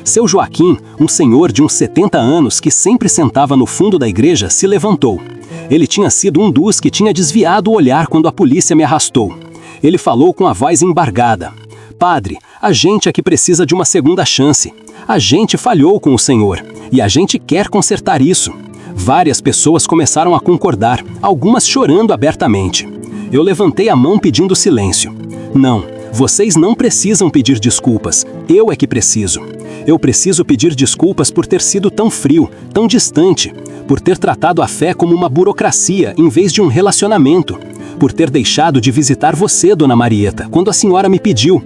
Seu Joaquim, um senhor de uns 70 anos que sempre sentava no fundo da igreja, se levantou. Ele tinha sido um dos que tinha desviado o olhar quando a polícia me arrastou. Ele falou com a voz embargada. Padre, a gente aqui precisa de uma segunda chance. A gente falhou com o Senhor e a gente quer consertar isso. Várias pessoas começaram a concordar, algumas chorando abertamente. Eu levantei a mão pedindo silêncio. Não, vocês não precisam pedir desculpas, eu é que preciso. Eu preciso pedir desculpas por ter sido tão frio, tão distante, por ter tratado a fé como uma burocracia em vez de um relacionamento, por ter deixado de visitar você, Dona Marieta, quando a senhora me pediu,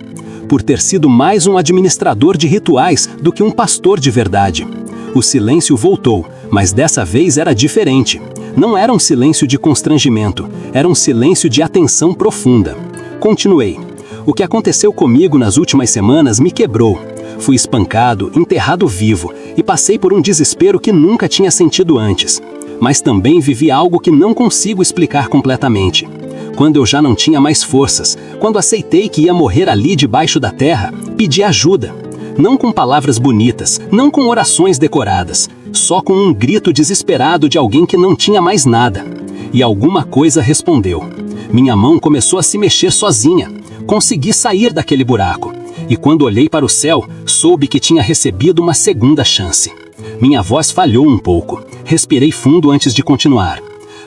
por ter sido mais um administrador de rituais do que um pastor de verdade. O silêncio voltou, mas dessa vez era diferente. Não era um silêncio de constrangimento, era um silêncio de atenção profunda. Continuei. O que aconteceu comigo nas últimas semanas me quebrou. Fui espancado, enterrado vivo e passei por um desespero que nunca tinha sentido antes. Mas também vivi algo que não consigo explicar completamente. Quando eu já não tinha mais forças, quando aceitei que ia morrer ali debaixo da terra, pedi ajuda. Não com palavras bonitas, não com orações decoradas, só com um grito desesperado de alguém que não tinha mais nada. E alguma coisa respondeu. Minha mão começou a se mexer sozinha. Consegui sair daquele buraco. E quando olhei para o céu, soube que tinha recebido uma segunda chance. Minha voz falhou um pouco. Respirei fundo antes de continuar.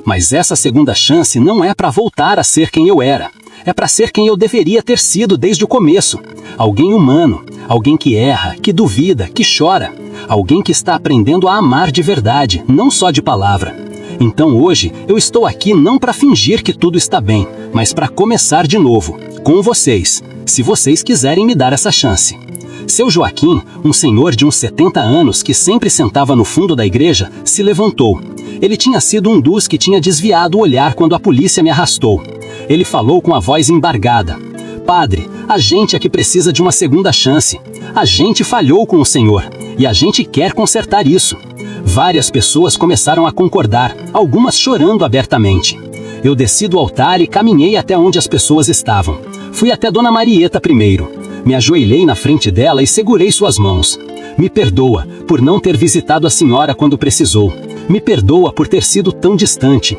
Mas essa segunda chance não é para voltar a ser quem eu era. É para ser quem eu deveria ter sido desde o começo. Alguém humano, alguém que erra, que duvida, que chora. Alguém que está aprendendo a amar de verdade, não só de palavra. Então hoje eu estou aqui não para fingir que tudo está bem, mas para começar de novo, com vocês, se vocês quiserem me dar essa chance. Seu Joaquim, um senhor de uns 70 anos que sempre sentava no fundo da igreja, se levantou. Ele tinha sido um dos que tinha desviado o olhar quando a polícia me arrastou. Ele falou com a voz embargada. Padre, a gente aqui precisa de uma segunda chance. A gente falhou com o Senhor e a gente quer consertar isso. Várias pessoas começaram a concordar, algumas chorando abertamente. Eu desci do altar e caminhei até onde as pessoas estavam. Fui até Dona Marieta primeiro. Me ajoelhei na frente dela e segurei suas mãos. Me perdoa por não ter visitado a senhora quando precisou. Me perdoa por ter sido tão distante.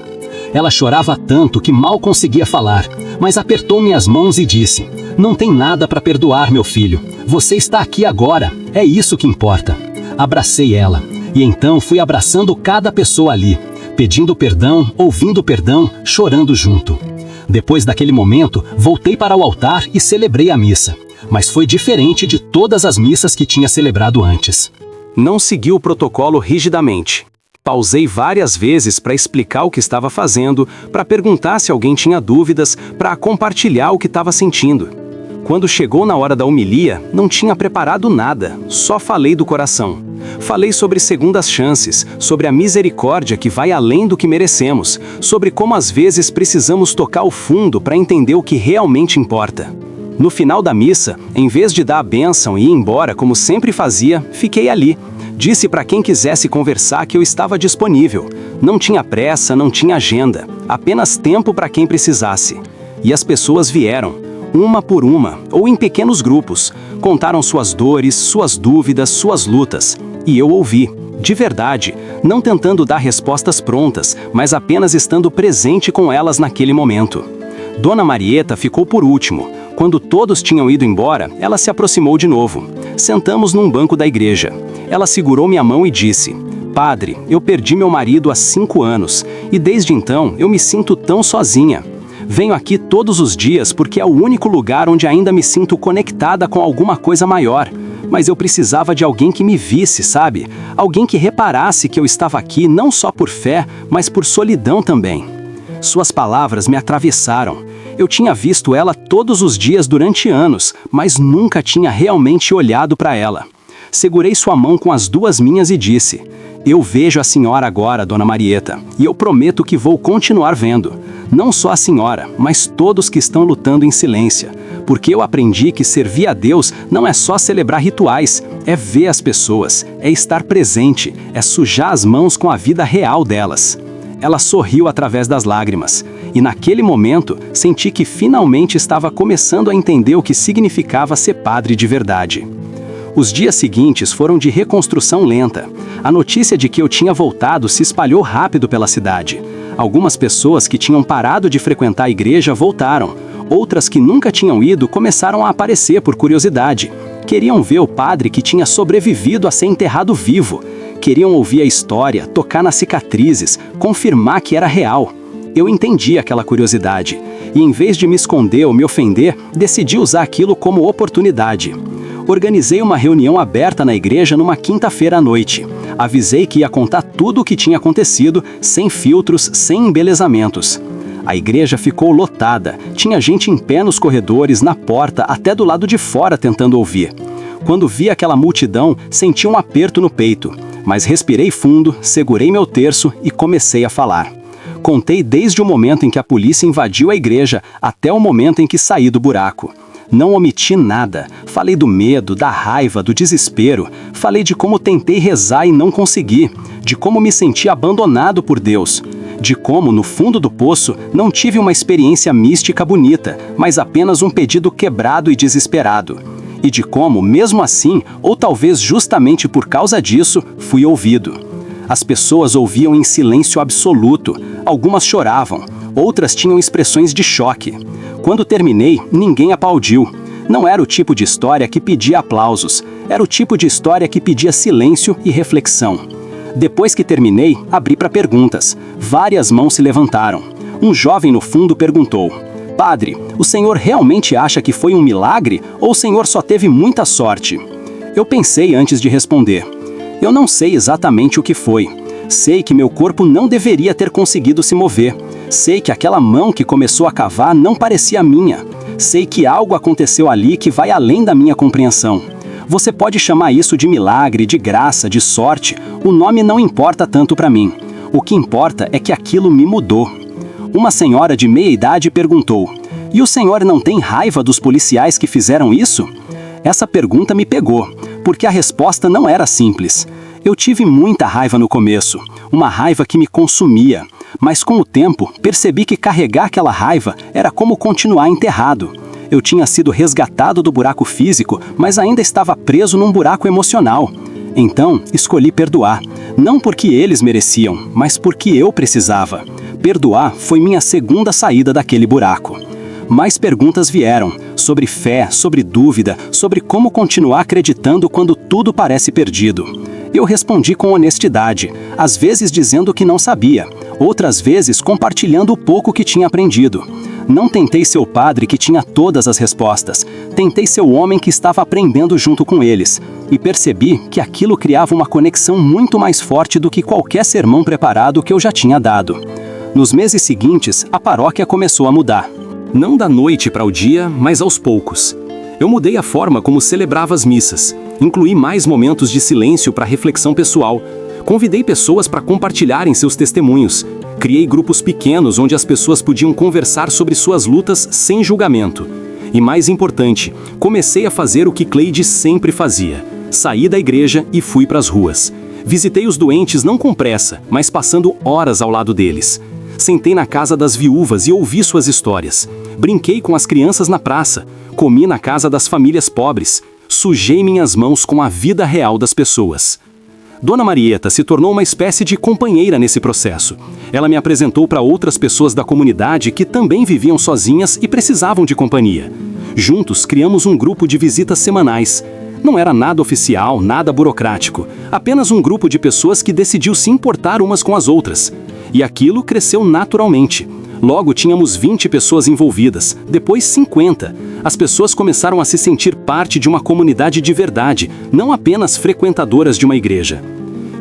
Ela chorava tanto que mal conseguia falar, mas apertou minhas mãos e disse: Não tem nada para perdoar, meu filho. Você está aqui agora. É isso que importa. Abracei ela. E então fui abraçando cada pessoa ali, pedindo perdão, ouvindo perdão, chorando junto. Depois daquele momento, voltei para o altar e celebrei a missa. Mas foi diferente de todas as missas que tinha celebrado antes. Não segui o protocolo rigidamente. Pausei várias vezes para explicar o que estava fazendo, para perguntar se alguém tinha dúvidas, para compartilhar o que estava sentindo. Quando chegou na hora da homilia, não tinha preparado nada, só falei do coração. Falei sobre segundas chances, sobre a misericórdia que vai além do que merecemos, sobre como às vezes precisamos tocar o fundo para entender o que realmente importa. No final da missa, em vez de dar a bênção e ir embora como sempre fazia, fiquei ali. Disse para quem quisesse conversar que eu estava disponível. Não tinha pressa, não tinha agenda, apenas tempo para quem precisasse. E as pessoas vieram, uma por uma, ou em pequenos grupos, contaram suas dores, suas dúvidas, suas lutas. E eu ouvi, de verdade, não tentando dar respostas prontas, mas apenas estando presente com elas naquele momento. Dona Marieta ficou por último. Quando todos tinham ido embora, ela se aproximou de novo. Sentamos num banco da igreja. Ela segurou minha mão e disse: Padre, eu perdi meu marido há 5 anos, e desde então eu me sinto tão sozinha. Venho aqui todos os dias porque é o único lugar onde ainda me sinto conectada com alguma coisa maior. mas eu precisava de alguém que me visse, sabe? Alguém que reparasse que eu estava aqui não só por fé, mas por solidão também. Suas palavras me atravessaram. Eu tinha visto ela todos os dias durante anos, mas nunca tinha realmente olhado para ela. Segurei sua mão com as duas minhas e disse: "Eu vejo a senhora agora, Dona Marieta, e eu prometo que vou continuar vendo. Não só a senhora, mas todos que estão lutando em silêncio. Porque eu aprendi que servir a Deus não é só celebrar rituais, é ver as pessoas, é estar presente, é sujar as mãos com a vida real delas." Ela sorriu através das lágrimas, e naquele momento senti que finalmente estava começando a entender o que significava ser padre de verdade. Os dias seguintes foram de reconstrução lenta. A notícia de que eu tinha voltado se espalhou rápido pela cidade. Algumas pessoas que tinham parado de frequentar a igreja voltaram. Outras que nunca tinham ido começaram a aparecer por curiosidade. Queriam ver o padre que tinha sobrevivido a ser enterrado vivo. Queriam ouvir a história, tocar nas cicatrizes, confirmar que era real. Eu entendi aquela curiosidade. E em vez de me esconder ou me ofender, decidi usar aquilo como oportunidade. Organizei uma reunião aberta na igreja numa quinta-feira à noite. Avisei que ia contar tudo o que tinha acontecido, sem filtros, sem embelezamentos. A igreja ficou lotada, tinha gente em pé nos corredores, na porta, até do lado de fora tentando ouvir. Quando vi aquela multidão, senti um aperto no peito, mas respirei fundo, segurei meu terço e comecei a falar. Contei desde o momento em que a polícia invadiu a igreja até o momento em que saí do buraco. Não omiti nada. Falei do medo, da raiva, do desespero. Falei de como tentei rezar e não consegui. De como me senti abandonado por Deus. De como, no fundo do poço, não tive uma experiência mística bonita, mas apenas um pedido quebrado e desesperado. E de como, mesmo assim, ou talvez justamente por causa disso, fui ouvido. As pessoas ouviam em silêncio absoluto. Algumas choravam. Outras tinham expressões de choque. Quando terminei, ninguém aplaudiu. Não era o tipo de história que pedia aplausos. Era o tipo de história que pedia silêncio e reflexão. Depois que terminei, abri para perguntas. Várias mãos se levantaram. Um jovem no fundo perguntou: "Padre, o senhor realmente acha que foi um milagre ou o senhor só teve muita sorte?" Eu pensei antes de responder. Eu não sei exatamente o que foi. Sei que meu corpo não deveria ter conseguido se mover. Sei que aquela mão que começou a cavar não parecia minha. Sei que algo aconteceu ali que vai além da minha compreensão. Você pode chamar isso de milagre, de graça, de sorte. O nome não importa tanto para mim. O que importa é que aquilo me mudou. Uma senhora de meia idade perguntou: "E o senhor não tem raiva dos policiais que fizeram isso?" Essa pergunta me pegou, porque a resposta não era simples. Eu tive muita raiva no começo, uma raiva que me consumia. Mas com o tempo, percebi que carregar aquela raiva era como continuar enterrado. Eu tinha sido resgatado do buraco físico, mas ainda estava preso num buraco emocional. Então, escolhi perdoar. Não porque eles mereciam, mas porque eu precisava. Perdoar foi minha segunda saída daquele buraco. Mais perguntas vieram, sobre fé, sobre dúvida, sobre como continuar acreditando quando tudo parece perdido. Eu respondi com honestidade, às vezes dizendo que não sabia, outras vezes compartilhando o pouco que tinha aprendido. Não tentei ser o padre que tinha todas as respostas, tentei ser o homem que estava aprendendo junto com eles, e percebi que aquilo criava uma conexão muito mais forte do que qualquer sermão preparado que eu já tinha dado. Nos meses seguintes, a paróquia começou a mudar. Não da noite para o dia, mas aos poucos. Eu mudei a forma como celebrava as missas, incluí mais momentos de silêncio para reflexão pessoal, convidei pessoas para compartilharem seus testemunhos, criei grupos pequenos onde as pessoas podiam conversar sobre suas lutas sem julgamento. E mais importante, comecei a fazer o que Cleide sempre fazia. Saí da igreja e fui para as ruas. Visitei os doentes não com pressa, mas passando horas ao lado deles. Sentei na casa das viúvas e ouvi suas histórias. Brinquei com as crianças na praça. Comi na casa das famílias pobres. Sujei minhas mãos com a vida real das pessoas. Dona Marieta se tornou uma espécie de companheira nesse processo. Ela me apresentou para outras pessoas da comunidade que também viviam sozinhas e precisavam de companhia. Juntos criamos um grupo de visitas semanais. Não era nada oficial, nada burocrático. Apenas um grupo de pessoas que decidiu se importar umas com as outras. E aquilo cresceu naturalmente. Logo tínhamos 20 pessoas envolvidas, depois 50. As pessoas começaram a se sentir parte de uma comunidade de verdade, não apenas frequentadoras de uma igreja.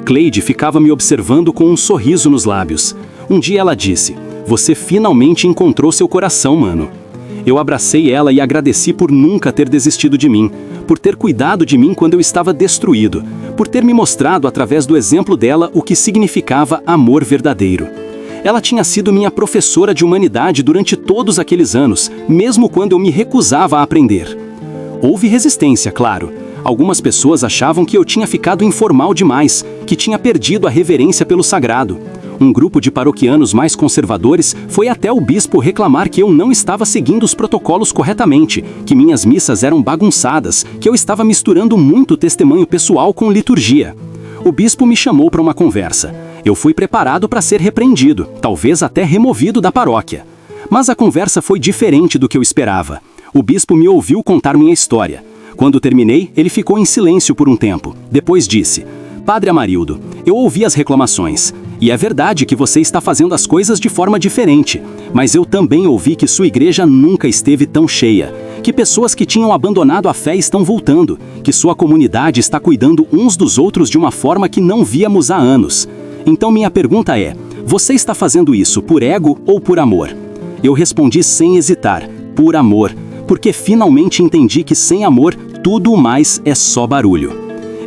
Cleide ficava me observando com um sorriso nos lábios. Um dia ela disse: "Você finalmente encontrou seu coração, mano." Eu abracei ela e agradeci por nunca ter desistido de mim, por ter cuidado de mim quando eu estava destruído, por ter me mostrado através do exemplo dela o que significava amor verdadeiro. Ela tinha sido minha professora de humanidade durante todos aqueles anos, mesmo quando eu me recusava a aprender. Houve resistência, claro. Algumas pessoas achavam que eu tinha ficado informal demais, que tinha perdido a reverência pelo sagrado. Um grupo de paroquianos mais conservadores foi até o bispo reclamar que eu não estava seguindo os protocolos corretamente, que minhas missas eram bagunçadas, que eu estava misturando muito testemunho pessoal com liturgia. O bispo me chamou para uma conversa. Eu fui preparado para ser repreendido, talvez até removido da paróquia. Mas a conversa foi diferente do que eu esperava. O bispo me ouviu contar minha história. Quando terminei, ele ficou em silêncio por um tempo. Depois disse: "Padre Amarildo, eu ouvi as reclamações. E é verdade que você está fazendo as coisas de forma diferente. Mas eu também ouvi que sua igreja nunca esteve tão cheia. Que pessoas que tinham abandonado a fé estão voltando. Que sua comunidade está cuidando uns dos outros de uma forma que não víamos há anos. Então minha pergunta é: você está fazendo isso por ego ou por amor?" Eu respondi sem hesitar: por amor. Porque finalmente entendi que sem amor, tudo o mais é só barulho.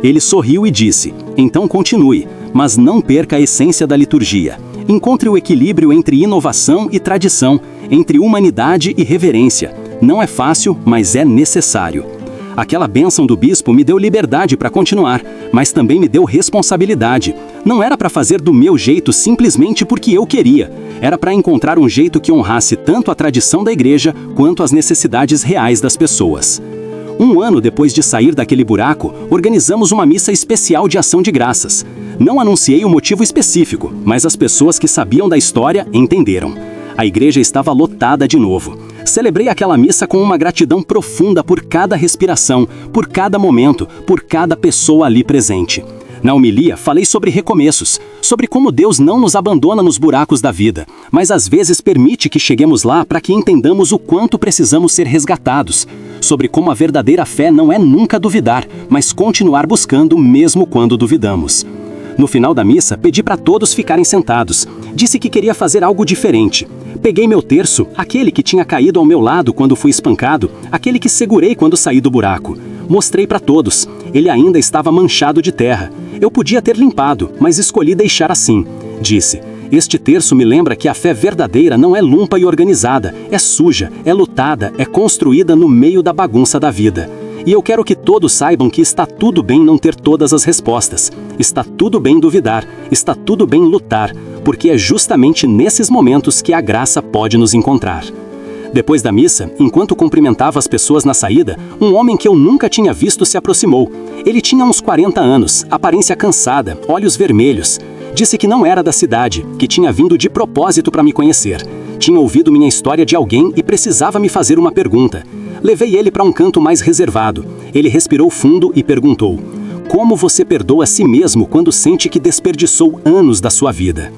Ele sorriu e disse: "Então continue, mas não perca a essência da liturgia. Encontre o equilíbrio entre inovação e tradição, entre humanidade e reverência. Não é fácil, mas é necessário." Aquela bênção do bispo me deu liberdade para continuar, mas também me deu responsabilidade. Não era para fazer do meu jeito simplesmente porque eu queria. Era para encontrar um jeito que honrasse tanto a tradição da igreja quanto as necessidades reais das pessoas. Um ano depois de sair daquele buraco, organizamos uma missa especial de ação de graças. Não anunciei o motivo específico, mas as pessoas que sabiam da história entenderam. A igreja estava lotada de novo. Celebrei aquela missa com uma gratidão profunda por cada respiração, por cada momento, por cada pessoa ali presente. Na homilia, falei sobre recomeços, sobre como Deus não nos abandona nos buracos da vida, mas às vezes permite que cheguemos lá para que entendamos o quanto precisamos ser resgatados, sobre como a verdadeira fé não é nunca duvidar, mas continuar buscando mesmo quando duvidamos. No final da missa, pedi para todos ficarem sentados. Disse que queria fazer algo diferente. Peguei meu terço, aquele que tinha caído ao meu lado quando fui espancado, aquele que segurei quando saí do buraco. Mostrei para todos. Ele ainda estava manchado de terra. Eu podia ter limpado, mas escolhi deixar assim. Disse: "Este terço me lembra que a fé verdadeira não é limpa e organizada, é suja, é lutada, é construída no meio da bagunça da vida. E eu quero que todos saibam que está tudo bem não ter todas as respostas. Está tudo bem duvidar, está tudo bem lutar, porque é justamente nesses momentos que a graça pode nos encontrar." Depois da missa, enquanto cumprimentava as pessoas na saída, um homem que eu nunca tinha visto se aproximou. Ele tinha uns 40 anos, aparência cansada, olhos vermelhos. Disse que não era da cidade, que tinha vindo de propósito para me conhecer. Tinha ouvido minha história de alguém e precisava me fazer uma pergunta. Levei ele para um canto mais reservado. Ele respirou fundo e perguntou: "Como você perdoa a si mesmo quando sente que desperdiçou anos da sua vida?"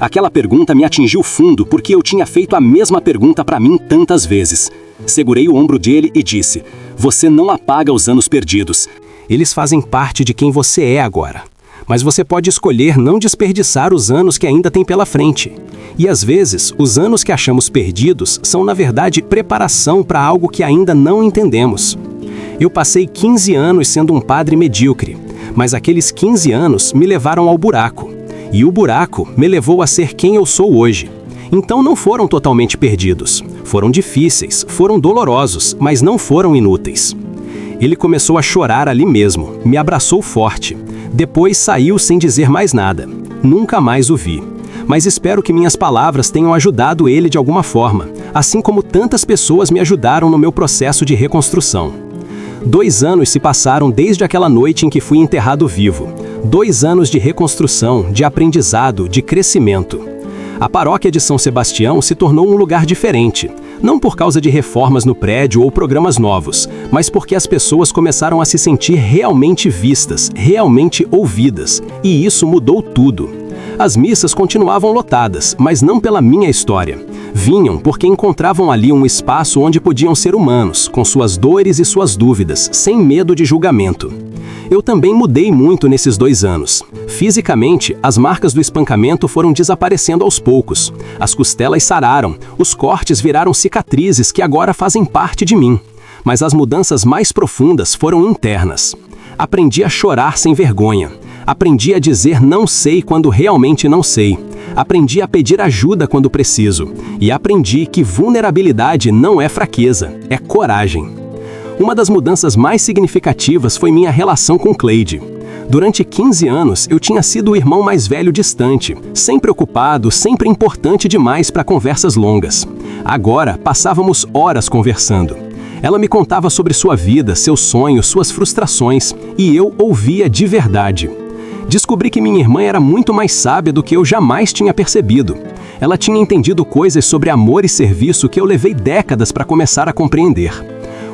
Aquela pergunta me atingiu fundo porque eu tinha feito a mesma pergunta para mim tantas vezes. Segurei o ombro dele e disse: "Você não apaga os anos perdidos. Eles fazem parte de quem você é agora. Mas você pode escolher não desperdiçar os anos que ainda tem pela frente. E às vezes, os anos que achamos perdidos são na verdade preparação para algo que ainda não entendemos." Eu passei 15 anos sendo um padre medíocre, mas aqueles 15 anos me levaram ao buraco. E o buraco me levou a ser quem eu sou hoje. Então não foram totalmente perdidos. Foram difíceis, foram dolorosos, mas não foram inúteis. Ele começou a chorar ali mesmo, me abraçou forte. Depois saiu sem dizer mais nada. Nunca mais o vi. Mas espero que minhas palavras tenham ajudado ele de alguma forma, assim como tantas pessoas me ajudaram no meu processo de reconstrução. 2 anos se passaram desde aquela noite em que fui enterrado vivo. 2 anos de reconstrução, de aprendizado, de crescimento. A paróquia de São Sebastião se tornou um lugar diferente, não por causa de reformas no prédio ou programas novos, mas porque as pessoas começaram a se sentir realmente vistas, realmente ouvidas, e isso mudou tudo. As missas continuavam lotadas, mas não pela minha história. Vinham porque encontravam ali um espaço onde podiam ser humanos, com suas dores e suas dúvidas, sem medo de julgamento. Eu também mudei muito nesses 2 anos. Fisicamente, as marcas do espancamento foram desaparecendo aos poucos. As costelas sararam, os cortes viraram cicatrizes que agora fazem parte de mim. Mas as mudanças mais profundas foram internas. Aprendi a chorar sem vergonha. Aprendi a dizer não sei quando realmente não sei. Aprendi a pedir ajuda quando preciso. E aprendi que vulnerabilidade não é fraqueza, é coragem. Uma das mudanças mais significativas foi minha relação com Cleide. Durante 15 anos, eu tinha sido o irmão mais velho distante, sempre ocupado, sempre importante demais para conversas longas. Agora, passávamos horas conversando. Ela me contava sobre sua vida, seus sonhos, suas frustrações, e eu ouvia de verdade. Descobri que minha irmã era muito mais sábia do que eu jamais tinha percebido. Ela tinha entendido coisas sobre amor e serviço que eu levei décadas para começar a compreender.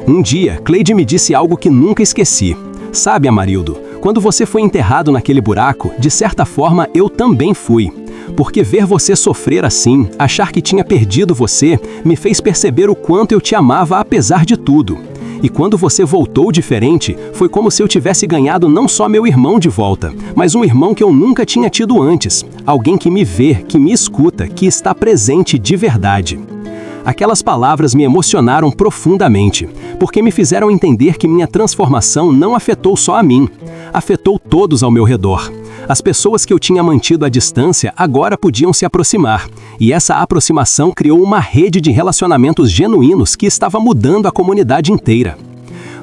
Um dia, Cleide me disse algo que nunca esqueci. Sabe, Amarildo, quando você foi enterrado naquele buraco, de certa forma eu também fui. Porque ver você sofrer assim, achar que tinha perdido você, me fez perceber o quanto eu te amava apesar de tudo. E quando você voltou diferente, foi como se eu tivesse ganhado não só meu irmão de volta, mas um irmão que eu nunca tinha tido antes. Alguém que me vê, que me escuta, que está presente de verdade. Aquelas palavras me emocionaram profundamente, porque me fizeram entender que minha transformação não afetou só a mim, afetou todos ao meu redor. As pessoas que eu tinha mantido à distância agora podiam se aproximar, e essa aproximação criou uma rede de relacionamentos genuínos que estava mudando a comunidade inteira.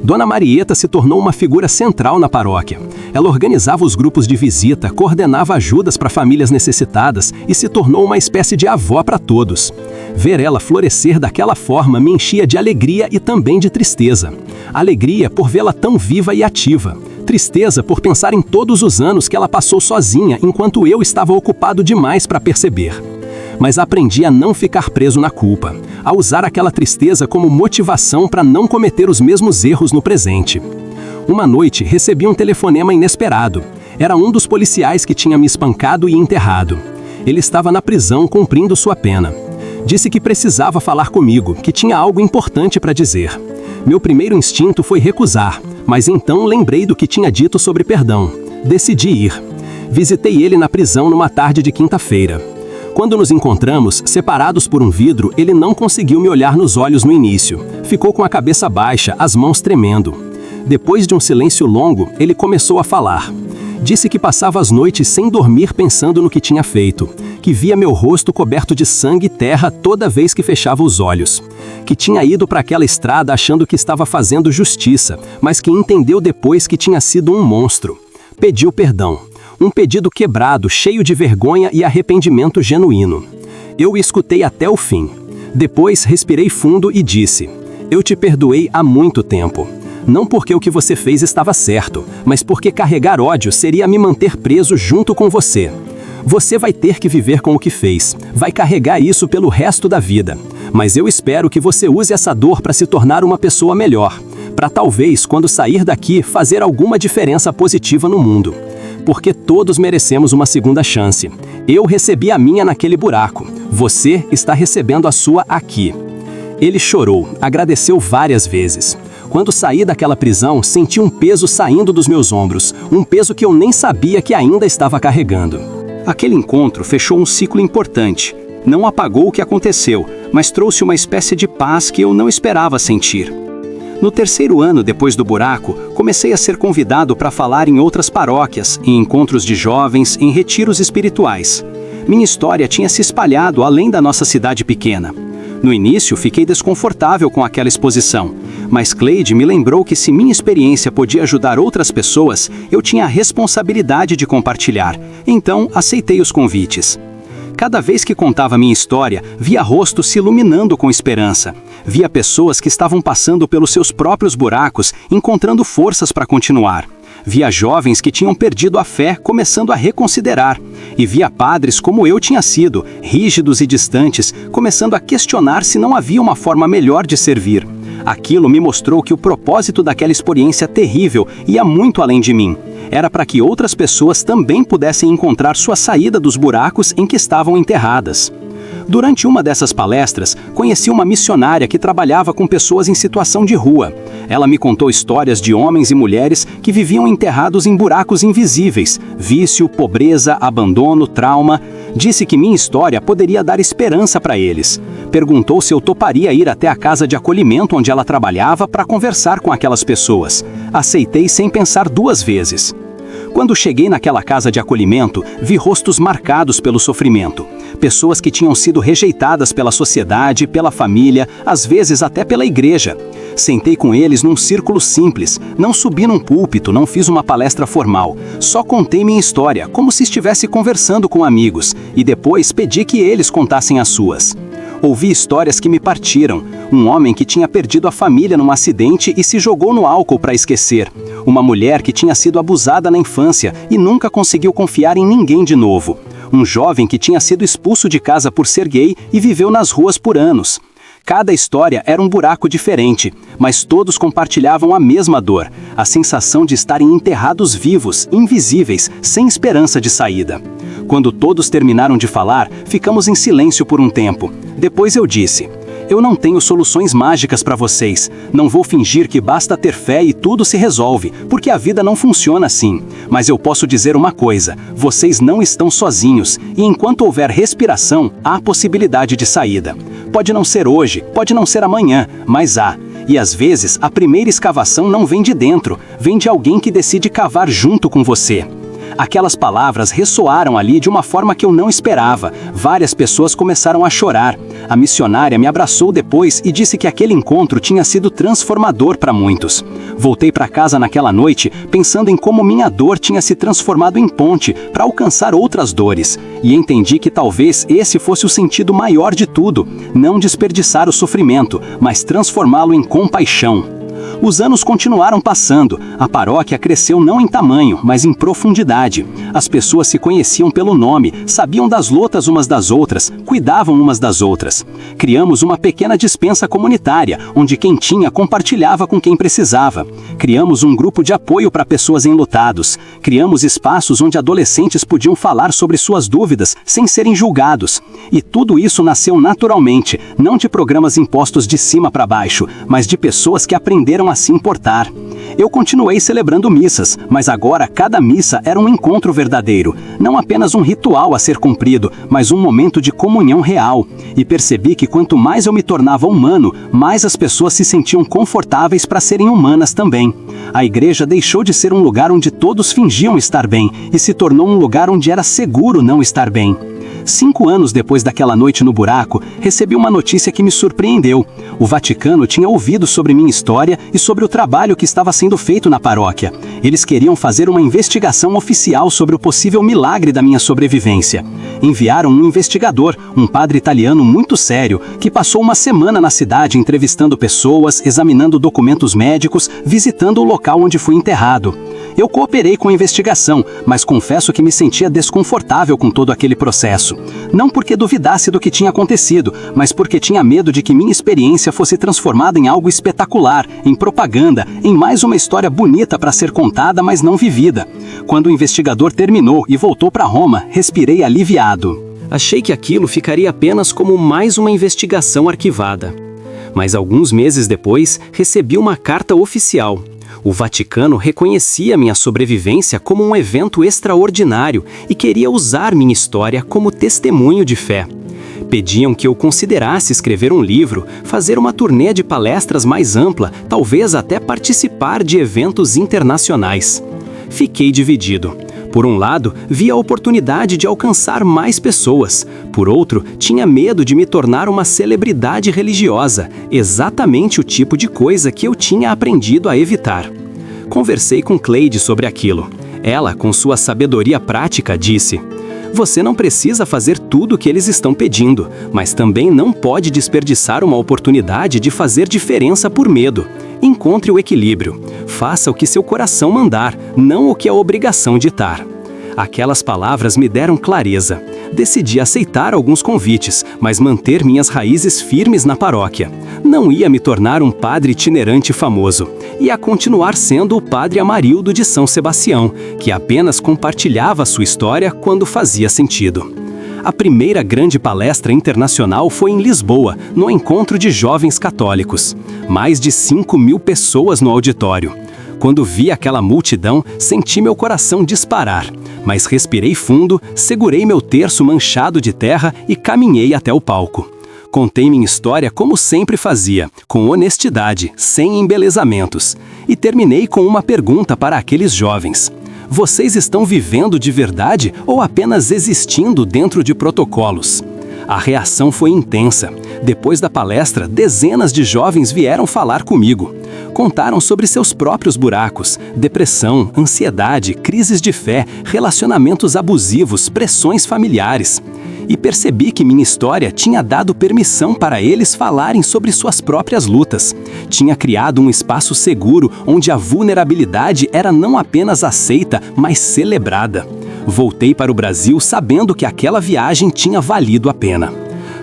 Dona Marieta se tornou uma figura central na paróquia. Ela organizava os grupos de visita, coordenava ajudas para famílias necessitadas e se tornou uma espécie de avó para todos. Ver ela florescer daquela forma me enchia de alegria e também de tristeza. Alegria por vê-la tão viva e ativa. Tristeza por pensar em todos os anos que ela passou sozinha enquanto eu estava ocupado demais para perceber. Mas aprendi a não ficar preso na culpa, a usar aquela tristeza como motivação para não cometer os mesmos erros no presente. Uma noite recebi um telefonema inesperado. Era um dos policiais que tinha me espancado e enterrado. Ele estava na prisão cumprindo sua pena. Disse que precisava falar comigo, que tinha algo importante para dizer. Meu primeiro instinto foi recusar, mas então lembrei do que tinha dito sobre perdão. Decidi ir. Visitei ele na prisão numa tarde de quinta-feira. Quando nos encontramos, separados por um vidro, ele não conseguiu me olhar nos olhos no início. Ficou com a cabeça baixa, as mãos tremendo. Depois de um silêncio longo, ele começou a falar. Disse que passava as noites sem dormir pensando no que tinha feito, que via meu rosto coberto de sangue e terra toda vez que fechava os olhos, que tinha ido para aquela estrada achando que estava fazendo justiça, mas que entendeu depois que tinha sido um monstro. Pediu perdão. Um pedido quebrado, cheio de vergonha e arrependimento genuíno. Eu o escutei até o fim. Depois respirei fundo e disse: eu te perdoei há muito tempo. Não porque o que você fez estava certo, mas porque carregar ódio seria me manter preso junto com você. Você vai ter que viver com o que fez, vai carregar isso pelo resto da vida. Mas eu espero que você use essa dor para se tornar uma pessoa melhor, para talvez, quando sair daqui, fazer alguma diferença positiva no mundo. Porque todos merecemos uma segunda chance. Eu recebi a minha naquele buraco. Você está recebendo a sua aqui. Ele chorou, agradeceu várias vezes. Quando saí daquela prisão, senti um peso saindo dos meus ombros, um peso que eu nem sabia que ainda estava carregando. Aquele encontro fechou um ciclo importante. Não apagou o que aconteceu, mas trouxe uma espécie de paz que eu não esperava sentir. No terceiro ano depois do buraco, comecei a ser convidado para falar em outras paróquias, em encontros de jovens, em retiros espirituais. Minha história tinha se espalhado além da nossa cidade pequena. No início, fiquei desconfortável com aquela exposição, mas Cleide me lembrou que se minha experiência podia ajudar outras pessoas, eu tinha a responsabilidade de compartilhar, então aceitei os convites. Cada vez que contava minha história, via rostos se iluminando com esperança. Via pessoas que estavam passando pelos seus próprios buracos, encontrando forças para continuar. Via jovens que tinham perdido a fé, começando a reconsiderar. E via padres como eu tinha sido, rígidos e distantes, começando a questionar se não havia uma forma melhor de servir. Aquilo me mostrou que o propósito daquela experiência terrível ia muito além de mim. Era para que outras pessoas também pudessem encontrar sua saída dos buracos em que estavam enterradas. Durante uma dessas palestras, conheci uma missionária que trabalhava com pessoas em situação de rua. Ela me contou histórias de homens e mulheres que viviam enterrados em buracos invisíveis, vício, pobreza, abandono, trauma. Disse que minha história poderia dar esperança para eles. Perguntou se eu toparia ir até a casa de acolhimento onde ela trabalhava para conversar com aquelas pessoas. Aceitei sem pensar duas vezes. Quando cheguei naquela casa de acolhimento, vi rostos marcados pelo sofrimento. Pessoas que tinham sido rejeitadas pela sociedade, pela família, às vezes até pela igreja. Sentei com eles num círculo simples, não subi num púlpito, não fiz uma palestra formal. Só contei minha história, como se estivesse conversando com amigos, e depois pedi que eles contassem as suas. Ouvi histórias que me partiram. Um homem que tinha perdido a família num acidente e se jogou no álcool para esquecer. Uma mulher que tinha sido abusada na infância e nunca conseguiu confiar em ninguém de novo. Um jovem que tinha sido expulso de casa por ser gay e viveu nas ruas por anos. Cada história era um buraco diferente, mas todos compartilhavam a mesma dor, a sensação de estarem enterrados vivos, invisíveis, sem esperança de saída. Quando todos terminaram de falar, ficamos em silêncio por um tempo. Depois eu disse: eu não tenho soluções mágicas para vocês. Não vou fingir que basta ter fé e tudo se resolve, porque a vida não funciona assim. Mas eu posso dizer uma coisa: vocês não estão sozinhos, e enquanto houver respiração, há possibilidade de saída. Pode não ser hoje, pode não ser amanhã, mas há. E às vezes a primeira escavação não vem de dentro, vem de alguém que decide cavar junto com você. Aquelas palavras ressoaram ali de uma forma que eu não esperava. Várias pessoas começaram a chorar. A missionária me abraçou depois e disse que aquele encontro tinha sido transformador para muitos. Voltei para casa naquela noite pensando em como minha dor tinha se transformado em ponte para alcançar outras dores. E entendi que talvez esse fosse o sentido maior de tudo: não desperdiçar o sofrimento, mas transformá-lo em compaixão. Os anos continuaram passando. A paróquia cresceu não em tamanho, mas em profundidade. As pessoas se conheciam pelo nome, sabiam das lutas umas das outras, cuidavam umas das outras. Criamos uma pequena despensa comunitária, onde quem tinha compartilhava com quem precisava. Criamos um grupo de apoio para pessoas enlutados. Criamos espaços onde adolescentes podiam falar sobre suas dúvidas sem serem julgados. E tudo isso nasceu naturalmente, não de programas impostos de cima para baixo, mas de pessoas que aprenderam a se importar. Eu continuei celebrando missas, mas agora cada missa era um encontro verdadeiro, não apenas um ritual a ser cumprido, mas um momento de comunhão real. E percebi que quanto mais eu me tornava humano, mais as pessoas se sentiam confortáveis para serem humanas também. A igreja deixou de ser um lugar onde todos fingiam estar bem e se tornou um lugar onde era seguro não estar bem. 5 anos depois daquela noite no buraco, recebi uma notícia que me surpreendeu. O Vaticano tinha ouvido sobre minha história e sobre o trabalho que estava sendo feito na paróquia. Eles queriam fazer uma investigação oficial sobre o possível milagre da minha sobrevivência. Enviaram um investigador, um padre italiano muito sério, que passou uma semana na cidade entrevistando pessoas, examinando documentos médicos, visitando o local onde fui enterrado. Eu cooperei com a investigação, mas confesso que me sentia desconfortável com todo aquele processo. Não porque duvidasse do que tinha acontecido, mas porque tinha medo de que minha experiência fosse transformada em algo espetacular, em propaganda, em mais uma história bonita para ser contada, mas não vivida. Quando o investigador terminou e voltou para Roma, respirei aliviado. Achei que aquilo ficaria apenas como mais uma investigação arquivada. Mas alguns meses depois, recebi uma carta oficial. O Vaticano reconhecia minha sobrevivência como um evento extraordinário e queria usar minha história como testemunho de fé. Pediam que eu considerasse escrever um livro, fazer uma turnê de palestras mais ampla, talvez até participar de eventos internacionais. Fiquei dividido. Por um lado, vi a oportunidade de alcançar mais pessoas. Por outro, tinha medo de me tornar uma celebridade religiosa, exatamente o tipo de coisa que eu tinha aprendido a evitar. Conversei com Cleide sobre aquilo. Ela, com sua sabedoria prática, disse: "Você não precisa fazer tudo o que eles estão pedindo, mas também não pode desperdiçar uma oportunidade de fazer diferença por medo. Encontre o equilíbrio. Faça o que seu coração mandar, não o que é obrigação ditar." Aquelas palavras me deram clareza. Decidi aceitar alguns convites, mas manter minhas raízes firmes na paróquia. Não ia me tornar um padre itinerante famoso. Ia continuar sendo o padre Amarildo de São Sebastião, que apenas compartilhava sua história quando fazia sentido. A primeira grande palestra internacional foi em Lisboa, no Encontro de Jovens Católicos. Mais de 5.000 pessoas no auditório. Quando vi aquela multidão, senti meu coração disparar, mas respirei fundo, segurei meu terço manchado de terra e caminhei até o palco. Contei minha história como sempre fazia, com honestidade, sem embelezamentos, e terminei com uma pergunta para aqueles jovens. Vocês estão vivendo de verdade ou apenas existindo dentro de protocolos? A reação foi intensa. Depois da palestra, dezenas de jovens vieram falar comigo. Contaram sobre seus próprios buracos, depressão, ansiedade, crises de fé, relacionamentos abusivos, pressões familiares. E percebi que minha história tinha dado permissão para eles falarem sobre suas próprias lutas. Tinha criado um espaço seguro onde a vulnerabilidade era não apenas aceita, mas celebrada. Voltei para o Brasil sabendo que aquela viagem tinha valido a pena.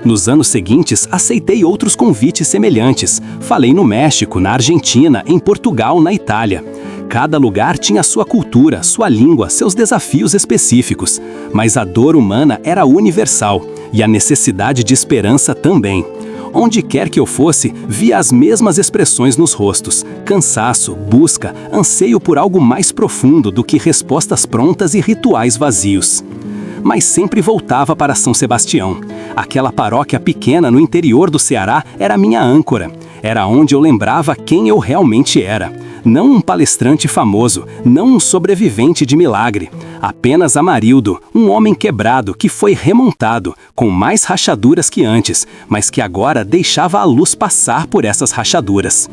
Nos anos seguintes, aceitei outros convites semelhantes. Falei no México, na Argentina, em Portugal, na Itália. Cada lugar tinha sua cultura, sua língua, seus desafios específicos. Mas a dor humana era universal, e a necessidade de esperança também. Onde quer que eu fosse, via as mesmas expressões nos rostos: cansaço, busca, anseio por algo mais profundo do que respostas prontas e rituais vazios. Mas sempre voltava para São Sebastião. Aquela paróquia pequena no interior do Ceará era minha âncora. Era onde eu lembrava quem eu realmente era. Não um palestrante famoso, não um sobrevivente de milagre. Apenas Amarildo, um homem quebrado que foi remontado, com mais rachaduras que antes, mas que agora deixava a luz passar por essas rachaduras.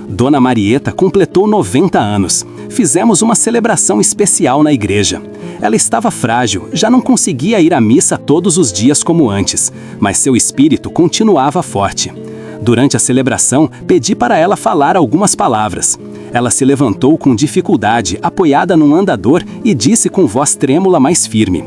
Dona Marieta completou 90 anos. Fizemos uma celebração especial na igreja. Ela estava frágil, já não conseguia ir à missa todos os dias como antes, mas seu espírito continuava forte. Durante a celebração, pedi para ela falar algumas palavras. Ela se levantou com dificuldade, apoiada num andador, e disse com voz trêmula, mas firme: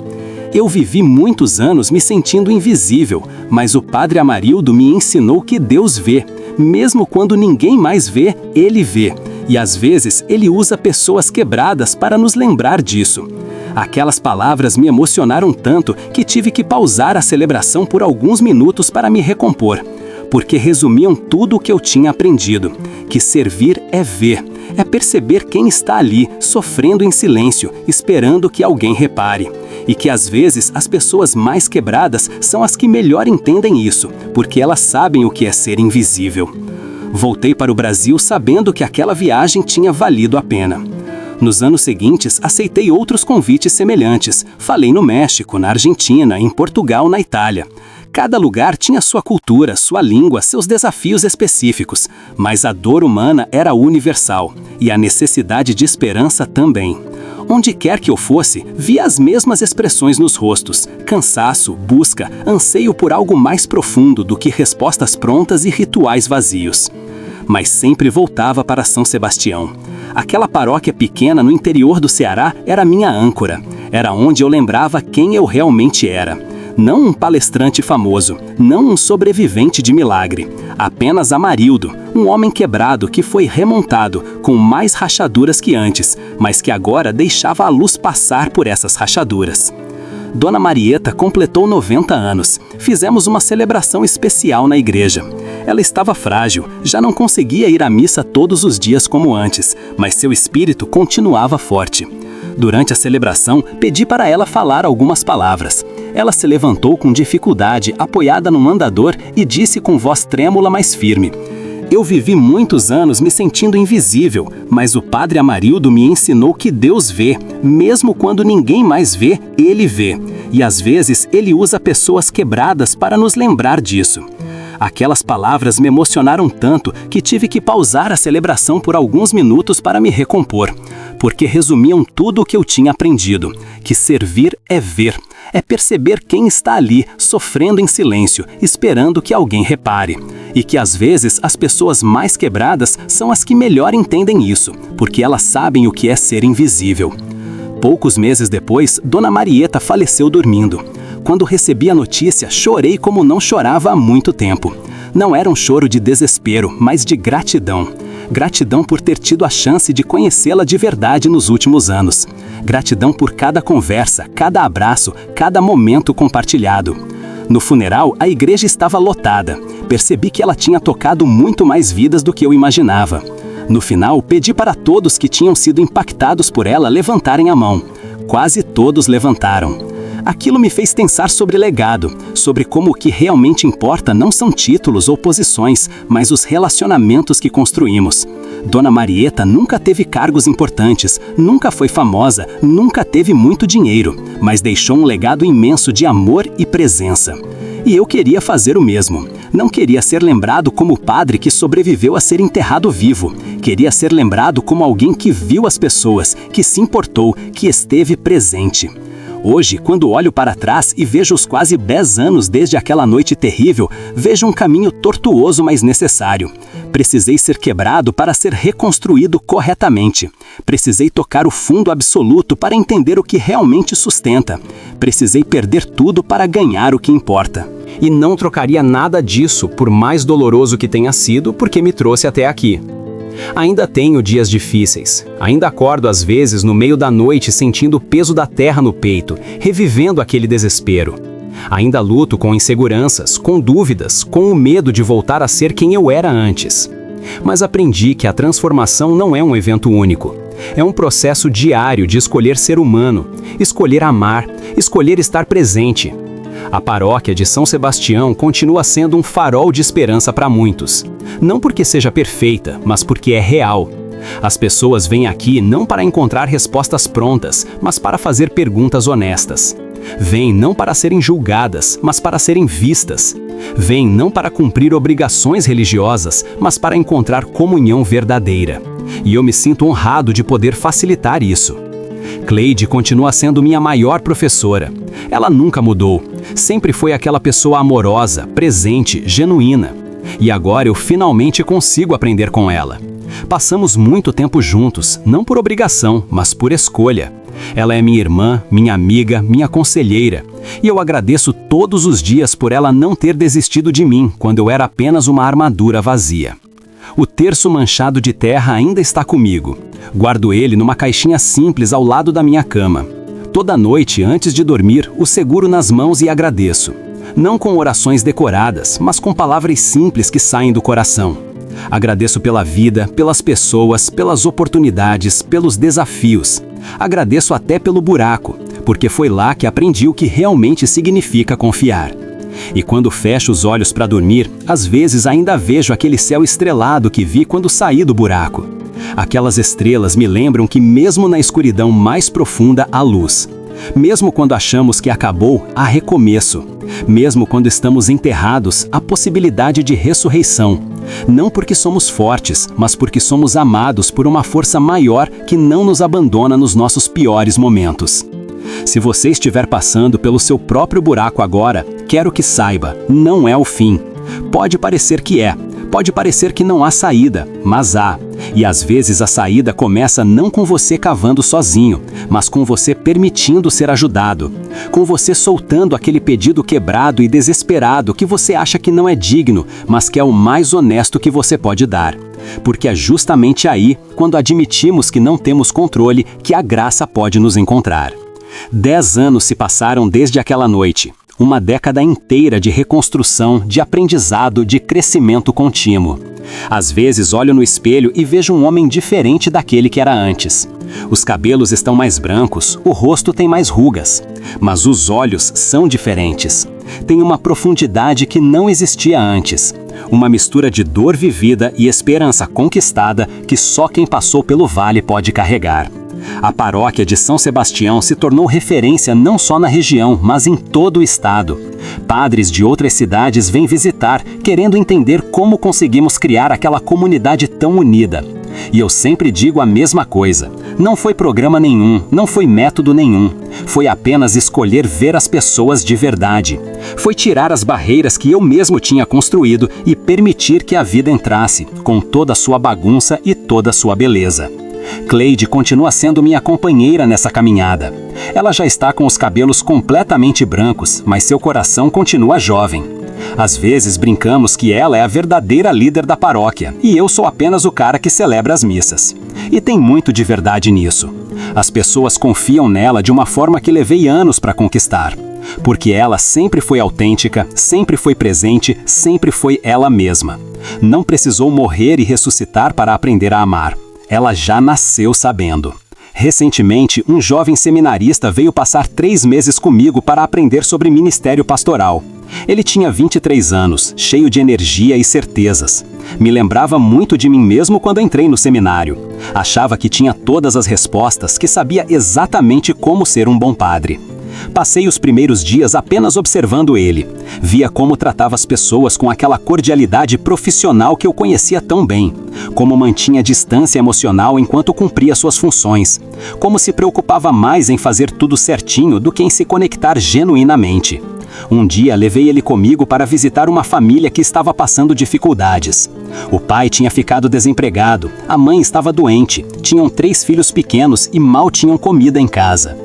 Eu vivi muitos anos me sentindo invisível, mas o Padre Amarildo me ensinou que Deus vê. Mesmo quando ninguém mais vê, Ele vê. E às vezes Ele usa pessoas quebradas para nos lembrar disso. Aquelas palavras me emocionaram tanto que tive que pausar a celebração por alguns minutos para me recompor, porque resumiam tudo o que eu tinha aprendido: que servir é ver, é perceber quem está ali, sofrendo em silêncio, esperando que alguém repare. E que às vezes as pessoas mais quebradas são as que melhor entendem isso, porque elas sabem o que é ser invisível. Voltei para o Brasil sabendo que aquela viagem tinha valido a pena. Nos anos seguintes, aceitei outros convites semelhantes. Falei no México, na Argentina, em Portugal, na Itália. Cada lugar tinha sua cultura, sua língua, seus desafios específicos, mas a dor humana era universal, e a necessidade de esperança também. Onde quer que eu fosse, via as mesmas expressões nos rostos: cansaço, busca, anseio por algo mais profundo do que respostas prontas e rituais vazios. Mas sempre voltava para São Sebastião. Aquela paróquia pequena no interior do Ceará era minha âncora. Era onde eu lembrava quem eu realmente era. Não um palestrante famoso, não um sobrevivente de milagre. Apenas Amarildo, um homem quebrado que foi remontado, com mais rachaduras que antes, mas que agora deixava a luz passar por essas rachaduras. Dona Marieta completou 90 anos. Fizemos uma celebração especial na igreja. Ela estava frágil, já não conseguia ir à missa todos os dias como antes, mas seu espírito continuava forte. Durante a celebração, pedi para ela falar algumas palavras. Ela se levantou com dificuldade, apoiada num andador, e disse com voz trêmula, mas firme: Eu vivi muitos anos me sentindo invisível, mas o Padre Amarildo me ensinou que Deus vê. Mesmo quando ninguém mais vê, Ele vê. E às vezes Ele usa pessoas quebradas para nos lembrar disso. Aquelas palavras me emocionaram tanto que tive que pausar a celebração por alguns minutos para me recompor, porque resumiam tudo o que eu tinha aprendido: que servir é ver, é perceber quem está ali, sofrendo em silêncio, esperando que alguém repare. E que às vezes as pessoas mais quebradas são as que melhor entendem isso, porque elas sabem o que é ser invisível. Poucos meses depois, Dona Marieta faleceu dormindo. Quando recebi a notícia, chorei como não chorava há muito tempo. Não era um choro de desespero, mas de gratidão. Gratidão por ter tido a chance de conhecê-la de verdade nos últimos anos. Gratidão por cada conversa, cada abraço, cada momento compartilhado. No funeral, a igreja estava lotada. Percebi que ela tinha tocado muito mais vidas do que eu imaginava. No final, pedi para todos que tinham sido impactados por ela levantarem a mão. Quase todos levantaram. Aquilo me fez pensar sobre legado, sobre como o que realmente importa não são títulos ou posições, mas os relacionamentos que construímos. Dona Marieta nunca teve cargos importantes, nunca foi famosa, nunca teve muito dinheiro, mas deixou um legado imenso de amor e presença. E eu queria fazer o mesmo. Não queria ser lembrado como o padre que sobreviveu a ser enterrado vivo. Queria ser lembrado como alguém que viu as pessoas, que se importou, que esteve presente. Hoje, quando olho para trás e vejo os quase 10 anos desde aquela noite terrível, vejo um caminho tortuoso, mas necessário. Precisei ser quebrado para ser reconstruído corretamente. Precisei tocar o fundo absoluto para entender o que realmente sustenta. Precisei perder tudo para ganhar o que importa. E não trocaria nada disso, por mais doloroso que tenha sido, porque me trouxe até aqui. Ainda tenho dias difíceis. Ainda acordo às vezes no meio da noite sentindo o peso da terra no peito, revivendo aquele desespero. Ainda luto com inseguranças, com dúvidas, com o medo de voltar a ser quem eu era antes. Mas aprendi que a transformação não é um evento único. É um processo diário de escolher ser humano, escolher amar, escolher estar presente. A paróquia de São Sebastião continua sendo um farol de esperança para muitos. Não porque seja perfeita, mas porque é real. As pessoas vêm aqui não para encontrar respostas prontas, mas para fazer perguntas honestas. Vêm não para serem julgadas, mas para serem vistas. Vêm não para cumprir obrigações religiosas, mas para encontrar comunhão verdadeira. E eu me sinto honrado de poder facilitar isso. Cleide continua sendo minha maior professora. Ela nunca mudou. Sempre foi aquela pessoa amorosa, presente, genuína. E agora eu finalmente consigo aprender com ela. Passamos muito tempo juntos, não por obrigação, mas por escolha. Ela é minha irmã, minha amiga, minha conselheira. E eu agradeço todos os dias por ela não ter desistido de mim quando eu era apenas uma armadura vazia. O terço manchado de terra ainda está comigo. Guardo ele numa caixinha simples ao lado da minha cama. Toda noite, antes de dormir, o seguro nas mãos e agradeço. Não com orações decoradas, mas com palavras simples que saem do coração. Agradeço pela vida, pelas pessoas, pelas oportunidades, pelos desafios. Agradeço até pelo buraco, porque foi lá que aprendi o que realmente significa confiar. E quando fecho os olhos para dormir, às vezes ainda vejo aquele céu estrelado que vi quando saí do buraco. Aquelas estrelas me lembram que mesmo na escuridão mais profunda há luz. Mesmo quando achamos que acabou, há recomeço. Mesmo quando estamos enterrados, há possibilidade de ressurreição. Não porque somos fortes, mas porque somos amados por uma força maior que não nos abandona nos nossos piores momentos. Se você estiver passando pelo seu próprio buraco agora, quero que saiba, não é o fim. Pode parecer que é, pode parecer que não há saída, mas há. E às vezes a saída começa não com você cavando sozinho, mas com você permitindo ser ajudado. Com você soltando aquele pedido quebrado e desesperado que você acha que não é digno, mas que é o mais honesto que você pode dar. Porque é justamente aí, quando admitimos que não temos controle, que a graça pode nos encontrar. 10 anos se passaram desde aquela noite. Uma década inteira de reconstrução, de aprendizado, de crescimento contínuo. Às vezes olho no espelho e vejo um homem diferente daquele que era antes. Os cabelos estão mais brancos, o rosto tem mais rugas. Mas os olhos são diferentes. Tem uma profundidade que não existia antes. Uma mistura de dor vivida e esperança conquistada que só quem passou pelo vale pode carregar. A paróquia de São Sebastião se tornou referência não só na região, mas em todo o estado. Padres de outras cidades vêm visitar, querendo entender como conseguimos criar aquela comunidade tão unida. E eu sempre digo a mesma coisa. Não foi programa nenhum, não foi método nenhum. Foi apenas escolher ver as pessoas de verdade. Foi tirar as barreiras que eu mesmo tinha construído e permitir que a vida entrasse, com toda a sua bagunça e toda a sua beleza. Cleide continua sendo minha companheira nessa caminhada. Ela já está com os cabelos completamente brancos, mas seu coração continua jovem. Às vezes brincamos que ela é a verdadeira líder da paróquia e eu sou apenas o cara que celebra as missas. E tem muito de verdade nisso. As pessoas confiam nela de uma forma que levei anos para conquistar. Porque ela sempre foi autêntica, sempre foi presente, sempre foi ela mesma. Não precisou morrer e ressuscitar para aprender a amar. Ela já nasceu sabendo. Recentemente, um jovem seminarista veio passar 3 meses comigo para aprender sobre ministério pastoral. Ele tinha 23 anos, cheio de energia e certezas. Me lembrava muito de mim mesmo quando entrei no seminário. Achava que tinha todas as respostas, que sabia exatamente como ser um bom padre. Passei os primeiros dias apenas observando ele. Via como tratava as pessoas com aquela cordialidade profissional que eu conhecia tão bem. Como mantinha distância emocional enquanto cumpria suas funções. Como se preocupava mais em fazer tudo certinho do que em se conectar genuinamente. Um dia levei ele comigo para visitar uma família que estava passando dificuldades. O pai tinha ficado desempregado, a mãe estava doente, tinham 3 filhos pequenos e mal tinham comida em casa.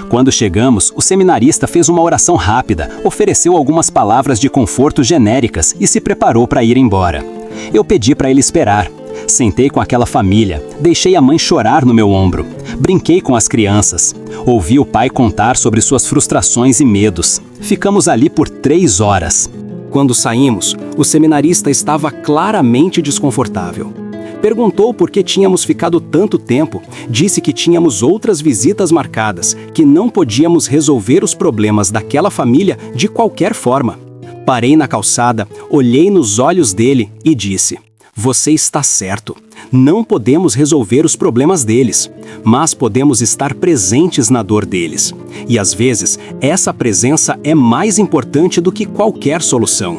Quando chegamos, o seminarista fez uma oração rápida, ofereceu algumas palavras de conforto genéricas e se preparou para ir embora. Eu pedi para ele esperar. Sentei com aquela família, deixei a mãe chorar no meu ombro, brinquei com as crianças, ouvi o pai contar sobre suas frustrações e medos. Ficamos ali por 3 horas. Quando saímos, o seminarista estava claramente desconfortável. Perguntou por que tínhamos ficado tanto tempo, disse que tínhamos outras visitas marcadas, que não podíamos resolver os problemas daquela família de qualquer forma. Parei na calçada, olhei nos olhos dele e disse: "Você está certo. Não podemos resolver os problemas deles, mas podemos estar presentes na dor deles. E às vezes, essa presença é mais importante do que qualquer solução."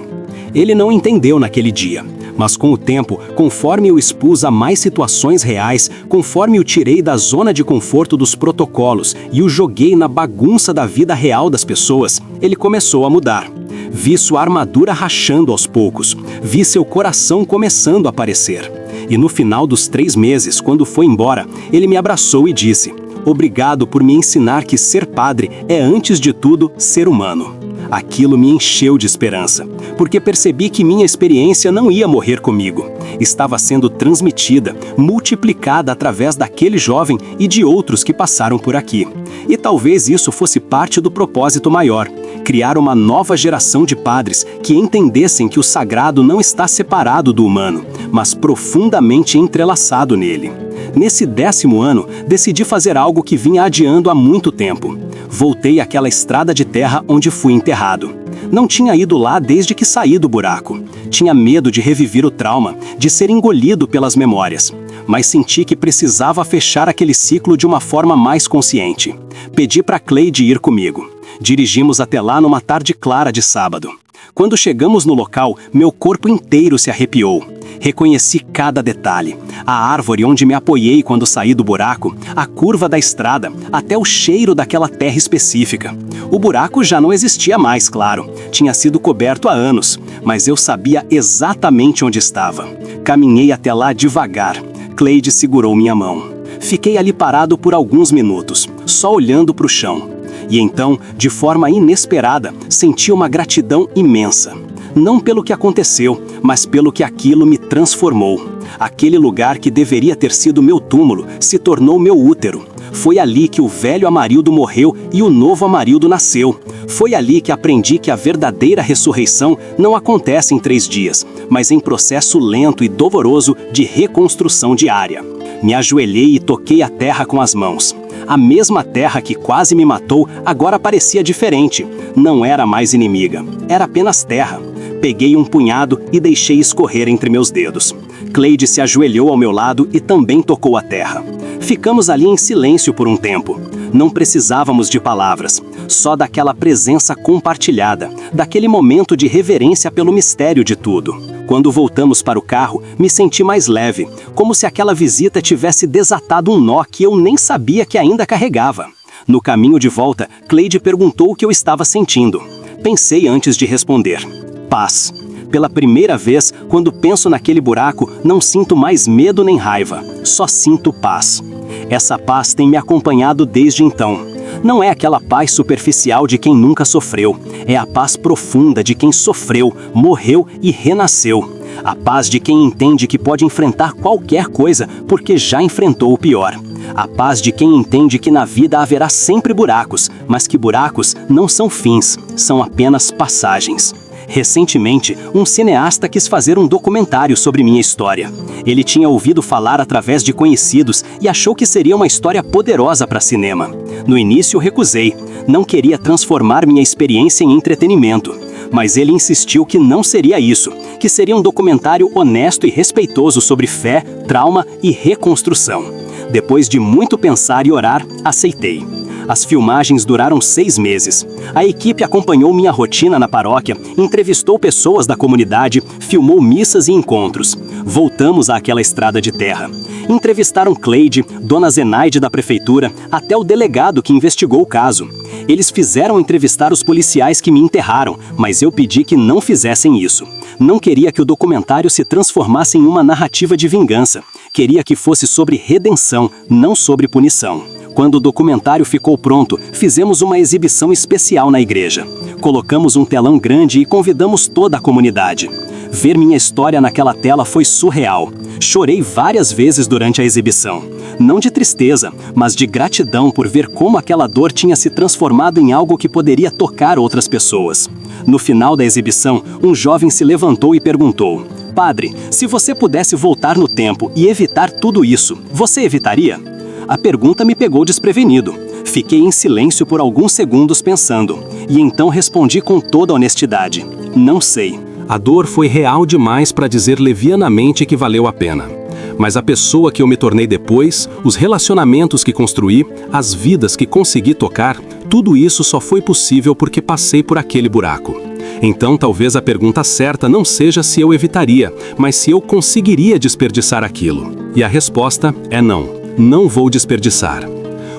Ele não entendeu naquele dia. Mas com o tempo, conforme eu expus a mais situações reais, conforme o tirei da zona de conforto dos protocolos e o joguei na bagunça da vida real das pessoas, ele começou a mudar. Vi sua armadura rachando aos poucos, vi seu coração começando a aparecer. E no final dos 3 meses, quando foi embora, ele me abraçou e disse: "Obrigado por me ensinar que ser padre é, antes de tudo, ser humano." Aquilo me encheu de esperança, porque percebi que minha experiência não ia morrer comigo. Estava sendo transmitida, multiplicada através daquele jovem e de outros que passaram por aqui. E talvez isso fosse parte do propósito maior: criar uma nova geração de padres que entendessem que o sagrado não está separado do humano, mas profundamente entrelaçado nele. Nesse 10º ano, decidi fazer algo que vinha adiando há muito tempo. Voltei àquela estrada de terra onde fui enterrado. Não tinha ido lá desde que saí do buraco. Tinha medo de reviver o trauma, de ser engolido pelas memórias. Mas senti que precisava fechar aquele ciclo de uma forma mais consciente. Pedi para Cleide ir comigo. Dirigimos até lá numa tarde clara de sábado. Quando chegamos no local, meu corpo inteiro se arrepiou. Reconheci cada detalhe. A árvore onde me apoiei quando saí do buraco, a curva da estrada, até o cheiro daquela terra específica. O buraco já não existia mais, claro. Tinha sido coberto há anos, mas eu sabia exatamente onde estava. Caminhei até lá devagar. Cleide segurou minha mão. Fiquei ali parado por alguns minutos, só olhando para o chão. E então, de forma inesperada, senti uma gratidão imensa. Não pelo que aconteceu, mas pelo que aquilo me transformou. Aquele lugar que deveria ter sido meu túmulo se tornou meu útero. Foi ali que o velho Amarildo morreu e o novo Amarildo nasceu. Foi ali que aprendi que a verdadeira ressurreição não acontece em 3 dias, mas em processo lento e doloroso de reconstrução diária. Me ajoelhei e toquei a terra com as mãos. A mesma terra que quase me matou agora parecia diferente. Não era mais inimiga, era apenas terra. Peguei um punhado e deixei escorrer entre meus dedos. Cleide se ajoelhou ao meu lado e também tocou a terra. Ficamos ali em silêncio por um tempo. Não precisávamos de palavras, só daquela presença compartilhada, daquele momento de reverência pelo mistério de tudo. Quando voltamos para o carro, me senti mais leve, como se aquela visita tivesse desatado um nó que eu nem sabia que ainda carregava. No caminho de volta, Cleide perguntou o que eu estava sentindo. Pensei antes de responder. Paz. Pela primeira vez, quando penso naquele buraco, não sinto mais medo nem raiva, só sinto paz. Essa paz tem me acompanhado desde então. Não é aquela paz superficial de quem nunca sofreu. É a paz profunda de quem sofreu, morreu e renasceu. A paz de quem entende que pode enfrentar qualquer coisa porque já enfrentou o pior. A paz de quem entende que na vida haverá sempre buracos, mas que buracos não são fins, são apenas passagens. Recentemente, um cineasta quis fazer um documentário sobre minha história. Ele tinha ouvido falar através de conhecidos e achou que seria uma história poderosa para cinema. No início, recusei. Não queria transformar minha experiência em entretenimento. Mas ele insistiu que não seria isso, que seria um documentário honesto e respeitoso sobre fé, trauma e reconstrução. Depois de muito pensar e orar, aceitei. As filmagens duraram 6 meses. A equipe acompanhou minha rotina na paróquia, entrevistou pessoas da comunidade, filmou missas e encontros. Voltamos àquela estrada de terra. Entrevistaram Cleide, Dona Zenaide da prefeitura, até o delegado que investigou o caso. Eles fizeram entrevistar os policiais que me enterraram, mas eu pedi que não fizessem isso. Não queria que o documentário se transformasse em uma narrativa de vingança. Queria que fosse sobre redenção, não sobre punição. Quando o documentário ficou pronto, fizemos uma exibição especial na igreja. Colocamos um telão grande e convidamos toda a comunidade. Ver minha história naquela tela foi surreal. Chorei várias vezes durante a exibição. Não de tristeza, mas de gratidão por ver como aquela dor tinha se transformado em algo que poderia tocar outras pessoas. No final da exibição, um jovem se levantou e perguntou: "Padre, se você pudesse voltar no tempo e evitar tudo isso, você evitaria?" A pergunta me pegou desprevenido. Fiquei em silêncio por alguns segundos pensando, e então respondi com toda honestidade: "Não sei." A dor foi real demais para dizer levianamente que valeu a pena. Mas a pessoa que eu me tornei depois, os relacionamentos que construí, as vidas que consegui tocar, tudo isso só foi possível porque passei por aquele buraco. Então talvez a pergunta certa não seja se eu evitaria, mas se eu conseguiria desperdiçar aquilo. E a resposta é não. Não vou desperdiçar.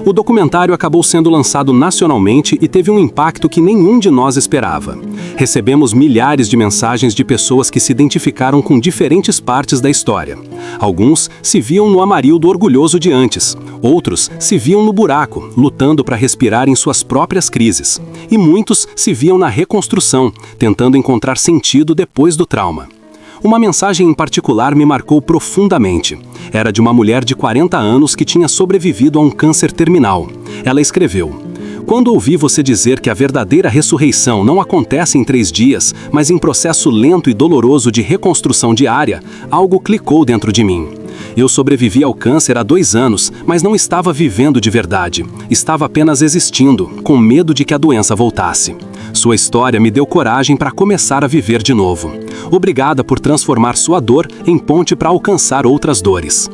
O documentário acabou sendo lançado nacionalmente e teve um impacto que nenhum de nós esperava. Recebemos milhares de mensagens de pessoas que se identificaram com diferentes partes da história. Alguns se viam no Amarildo orgulhoso de antes, outros se viam no buraco, lutando para respirar em suas próprias crises. E muitos se viam na reconstrução, tentando encontrar sentido depois do trauma. Uma mensagem em particular me marcou profundamente. Era de uma mulher de 40 anos que tinha sobrevivido a um câncer terminal. Ela escreveu: "Quando ouvi você dizer que a verdadeira ressurreição não acontece em 3 dias, mas em processo lento e doloroso de reconstrução diária, algo clicou dentro de mim. Eu sobrevivi ao câncer há 2 anos, mas não estava vivendo de verdade. Estava apenas existindo, com medo de que a doença voltasse. Sua história me deu coragem para começar a viver de novo. Obrigada por transformar sua dor em ponte para alcançar outras dores."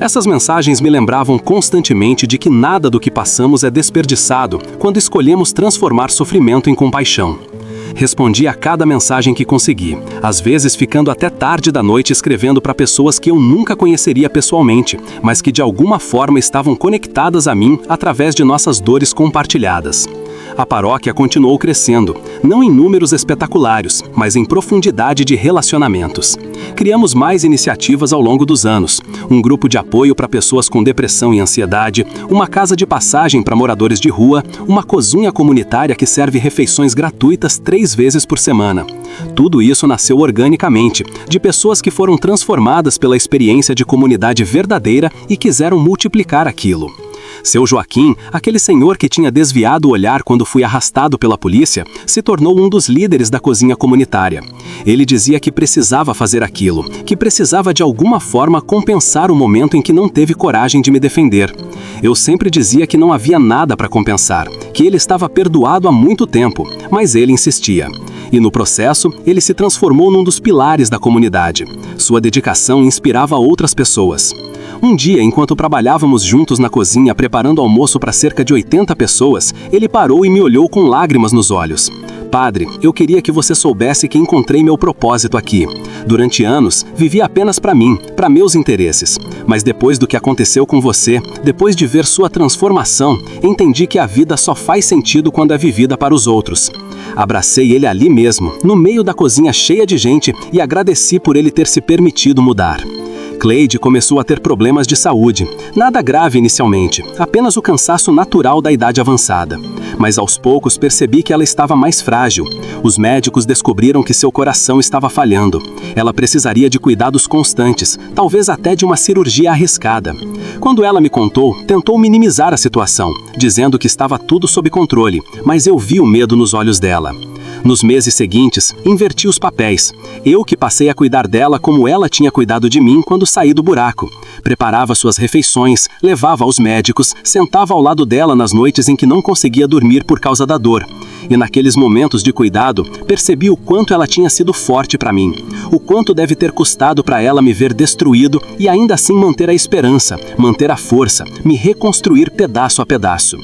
Essas mensagens me lembravam constantemente de que nada do que passamos é desperdiçado quando escolhemos transformar sofrimento em compaixão. Respondi a cada mensagem que consegui, às vezes ficando até tarde da noite escrevendo para pessoas que eu nunca conheceria pessoalmente, mas que de alguma forma estavam conectadas a mim através de nossas dores compartilhadas. A paróquia continuou crescendo, não em números espetaculares, mas em profundidade de relacionamentos. Criamos mais iniciativas ao longo dos anos, um grupo de apoio para pessoas com depressão e ansiedade, uma casa de passagem para moradores de rua, uma cozinha comunitária que serve refeições gratuitas 3 vezes por semana. Tudo isso nasceu organicamente, de pessoas que foram transformadas pela experiência de comunidade verdadeira e quiseram multiplicar aquilo. Seu Joaquim, aquele senhor que tinha desviado o olhar quando fui arrastado pela polícia, se tornou um dos líderes da cozinha comunitária. Ele dizia que precisava fazer aquilo, que precisava de alguma forma compensar o momento em que não teve coragem de me defender. Eu sempre dizia que não havia nada para compensar, que ele estava perdoado há muito tempo, mas ele insistia. E no processo, ele se transformou num dos pilares da comunidade. Sua dedicação inspirava outras pessoas. Um dia, enquanto trabalhávamos juntos na cozinha preparando almoço para cerca de 80 pessoas, ele parou e me olhou com lágrimas nos olhos. "Padre, eu queria que você soubesse que encontrei meu propósito aqui. Durante anos, vivi apenas para mim, para meus interesses. Mas depois do que aconteceu com você, depois de ver sua transformação, entendi que a vida só faz sentido quando é vivida para os outros." Abracei ele ali mesmo, no meio da cozinha cheia de gente, e agradeci por ele ter se permitido mudar. Cleide começou a ter problemas de saúde. Nada grave inicialmente, apenas o cansaço natural da idade avançada. Mas aos poucos percebi que ela estava mais frágil. Os médicos descobriram que seu coração estava falhando. Ela precisaria de cuidados constantes, talvez até de uma cirurgia arriscada. Quando ela me contou, tentou minimizar a situação, dizendo que estava tudo sob controle, mas eu vi o medo nos olhos dela. Nos meses seguintes, inverti os papéis. Eu que passei a cuidar dela como ela tinha cuidado de mim quando saí do buraco. Preparava suas refeições, levava aos médicos, sentava ao lado dela nas noites em que não conseguia dormir por causa da dor. E naqueles momentos de cuidado, percebi o quanto ela tinha sido forte para mim. O quanto deve ter custado para ela me ver destruído e ainda assim manter a esperança, manter a força, me reconstruir pedaço a pedaço.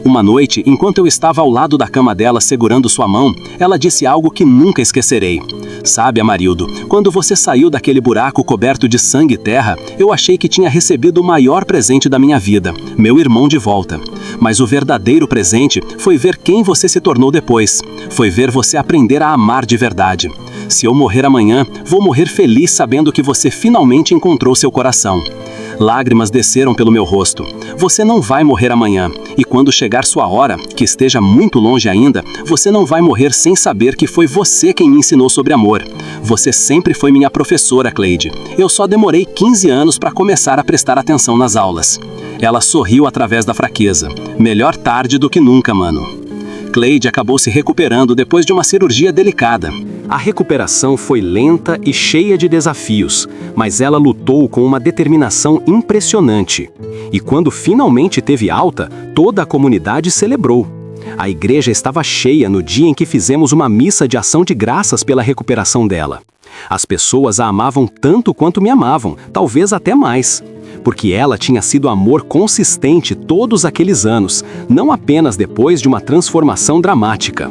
Uma noite, enquanto eu estava ao lado da cama dela segurando sua mão, ela disse algo que nunca esquecerei. Sabe, Amarildo, quando você saiu daquele buraco coberto de sangue e terra, eu achei que tinha recebido o maior presente da minha vida, meu irmão de volta. Mas o verdadeiro presente foi ver quem você se tornou depois. Foi ver você aprender a amar de verdade. Se eu morrer amanhã, vou morrer feliz sabendo que você finalmente encontrou seu coração. Lágrimas desceram pelo meu rosto. Você não vai morrer amanhã. E quando chegar sua hora, que esteja muito longe ainda, você não vai morrer sem saber que foi você quem me ensinou sobre amor. Você sempre foi minha professora, Cleide. Eu só demorei 15 anos para começar a prestar atenção nas aulas. Ela sorriu através da fraqueza. Melhor tarde do que nunca, mano. Cleide acabou se recuperando depois de uma cirurgia delicada. A recuperação foi lenta e cheia de desafios, mas ela lutou com uma determinação impressionante. E quando finalmente teve alta, toda a comunidade celebrou. A igreja estava cheia no dia em que fizemos uma missa de ação de graças pela recuperação dela. As pessoas a amavam tanto quanto me amavam, talvez até mais. Porque ela tinha sido amor consistente todos aqueles anos, não apenas depois de uma transformação dramática.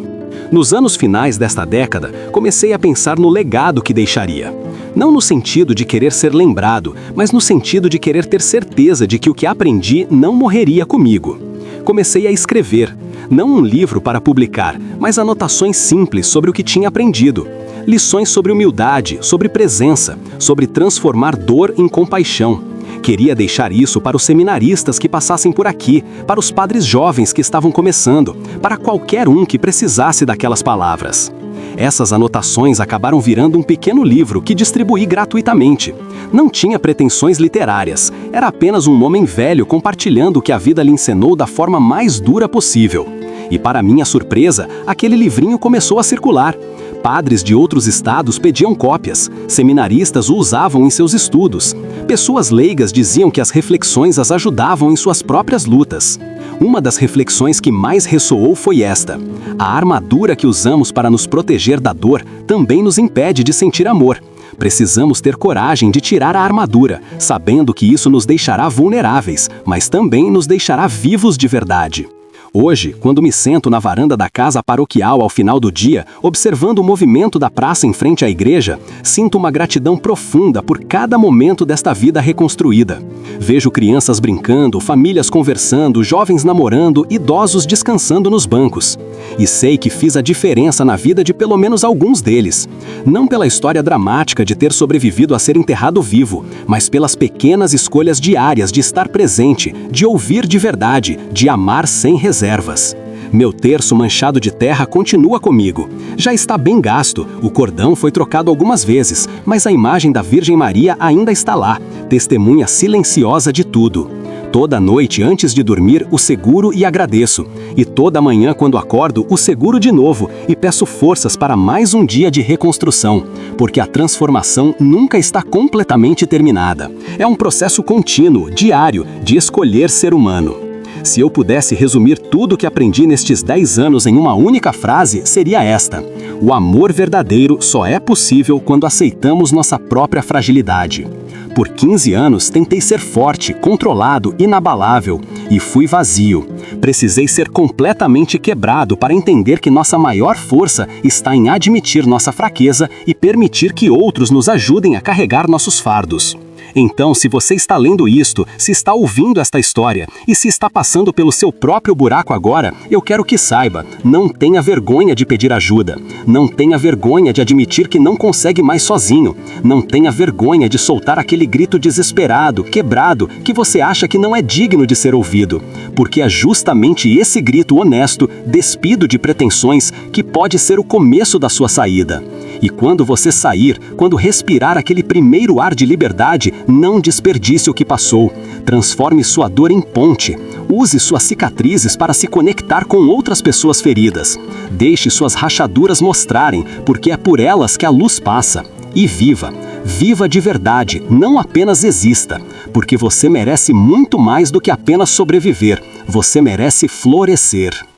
Nos anos finais desta década, comecei a pensar no legado que deixaria. Não no sentido de querer ser lembrado, mas no sentido de querer ter certeza de que o que aprendi não morreria comigo. Comecei a escrever, não um livro para publicar, mas anotações simples sobre o que tinha aprendido. Lições sobre humildade, sobre presença, sobre transformar dor em compaixão. Queria deixar isso para os seminaristas que passassem por aqui, para os padres jovens que estavam começando, para qualquer um que precisasse daquelas palavras. Essas anotações acabaram virando um pequeno livro que distribuí gratuitamente. Não tinha pretensões literárias, era apenas um homem velho compartilhando o que a vida lhe ensinou da forma mais dura possível. E para minha surpresa, aquele livrinho começou a circular. Padres de outros estados pediam cópias, seminaristas o usavam em seus estudos. Pessoas leigas diziam que as reflexões as ajudavam em suas próprias lutas. Uma das reflexões que mais ressoou foi esta: a armadura que usamos para nos proteger da dor também nos impede de sentir amor. Precisamos ter coragem de tirar a armadura, sabendo que isso nos deixará vulneráveis, mas também nos deixará vivos de verdade. Hoje, quando me sento na varanda da casa paroquial ao final do dia, observando o movimento da praça em frente à igreja, sinto uma gratidão profunda por cada momento desta vida reconstruída. Vejo crianças brincando, famílias conversando, jovens namorando, idosos descansando nos bancos. E sei que fiz a diferença na vida de pelo menos alguns deles. Não pela história dramática de ter sobrevivido a ser enterrado vivo, mas pelas pequenas escolhas diárias de estar presente, de ouvir de verdade, de amar sem reservas. Meu terço manchado de terra continua comigo. Já está bem gasto, o cordão foi trocado algumas vezes, mas a imagem da Virgem Maria ainda está lá, testemunha silenciosa de tudo. Toda noite antes de dormir, o seguro e agradeço. E toda manhã quando acordo, o seguro de novo e peço forças para mais um dia de reconstrução, porque a transformação nunca está completamente terminada. É um processo contínuo, diário, de escolher ser humano. Se eu pudesse resumir tudo o que aprendi nestes 10 anos em uma única frase, seria esta: o amor verdadeiro só é possível quando aceitamos nossa própria fragilidade. Por 15 anos tentei ser forte, controlado, inabalável, e fui vazio. Precisei ser completamente quebrado para entender que nossa maior força está em admitir nossa fraqueza e permitir que outros nos ajudem a carregar nossos fardos. Então, se você está lendo isto, se está ouvindo esta história e se está passando pelo seu próprio buraco agora, eu quero que saiba, não tenha vergonha de pedir ajuda. Não tenha vergonha de admitir que não consegue mais sozinho. Não tenha vergonha de soltar aquele grito desesperado, quebrado, que você acha que não é digno de ser ouvido. Porque é justamente esse grito honesto, despido de pretensões, que pode ser o começo da sua saída. E quando você sair, quando respirar aquele primeiro ar de liberdade, não desperdice o que passou. Transforme sua dor em ponte. Use suas cicatrizes para se conectar com outras pessoas feridas. Deixe suas rachaduras mostrarem, porque é por elas que a luz passa. E viva. Viva de verdade, não apenas exista. Porque você merece muito mais do que apenas sobreviver. Você merece florescer.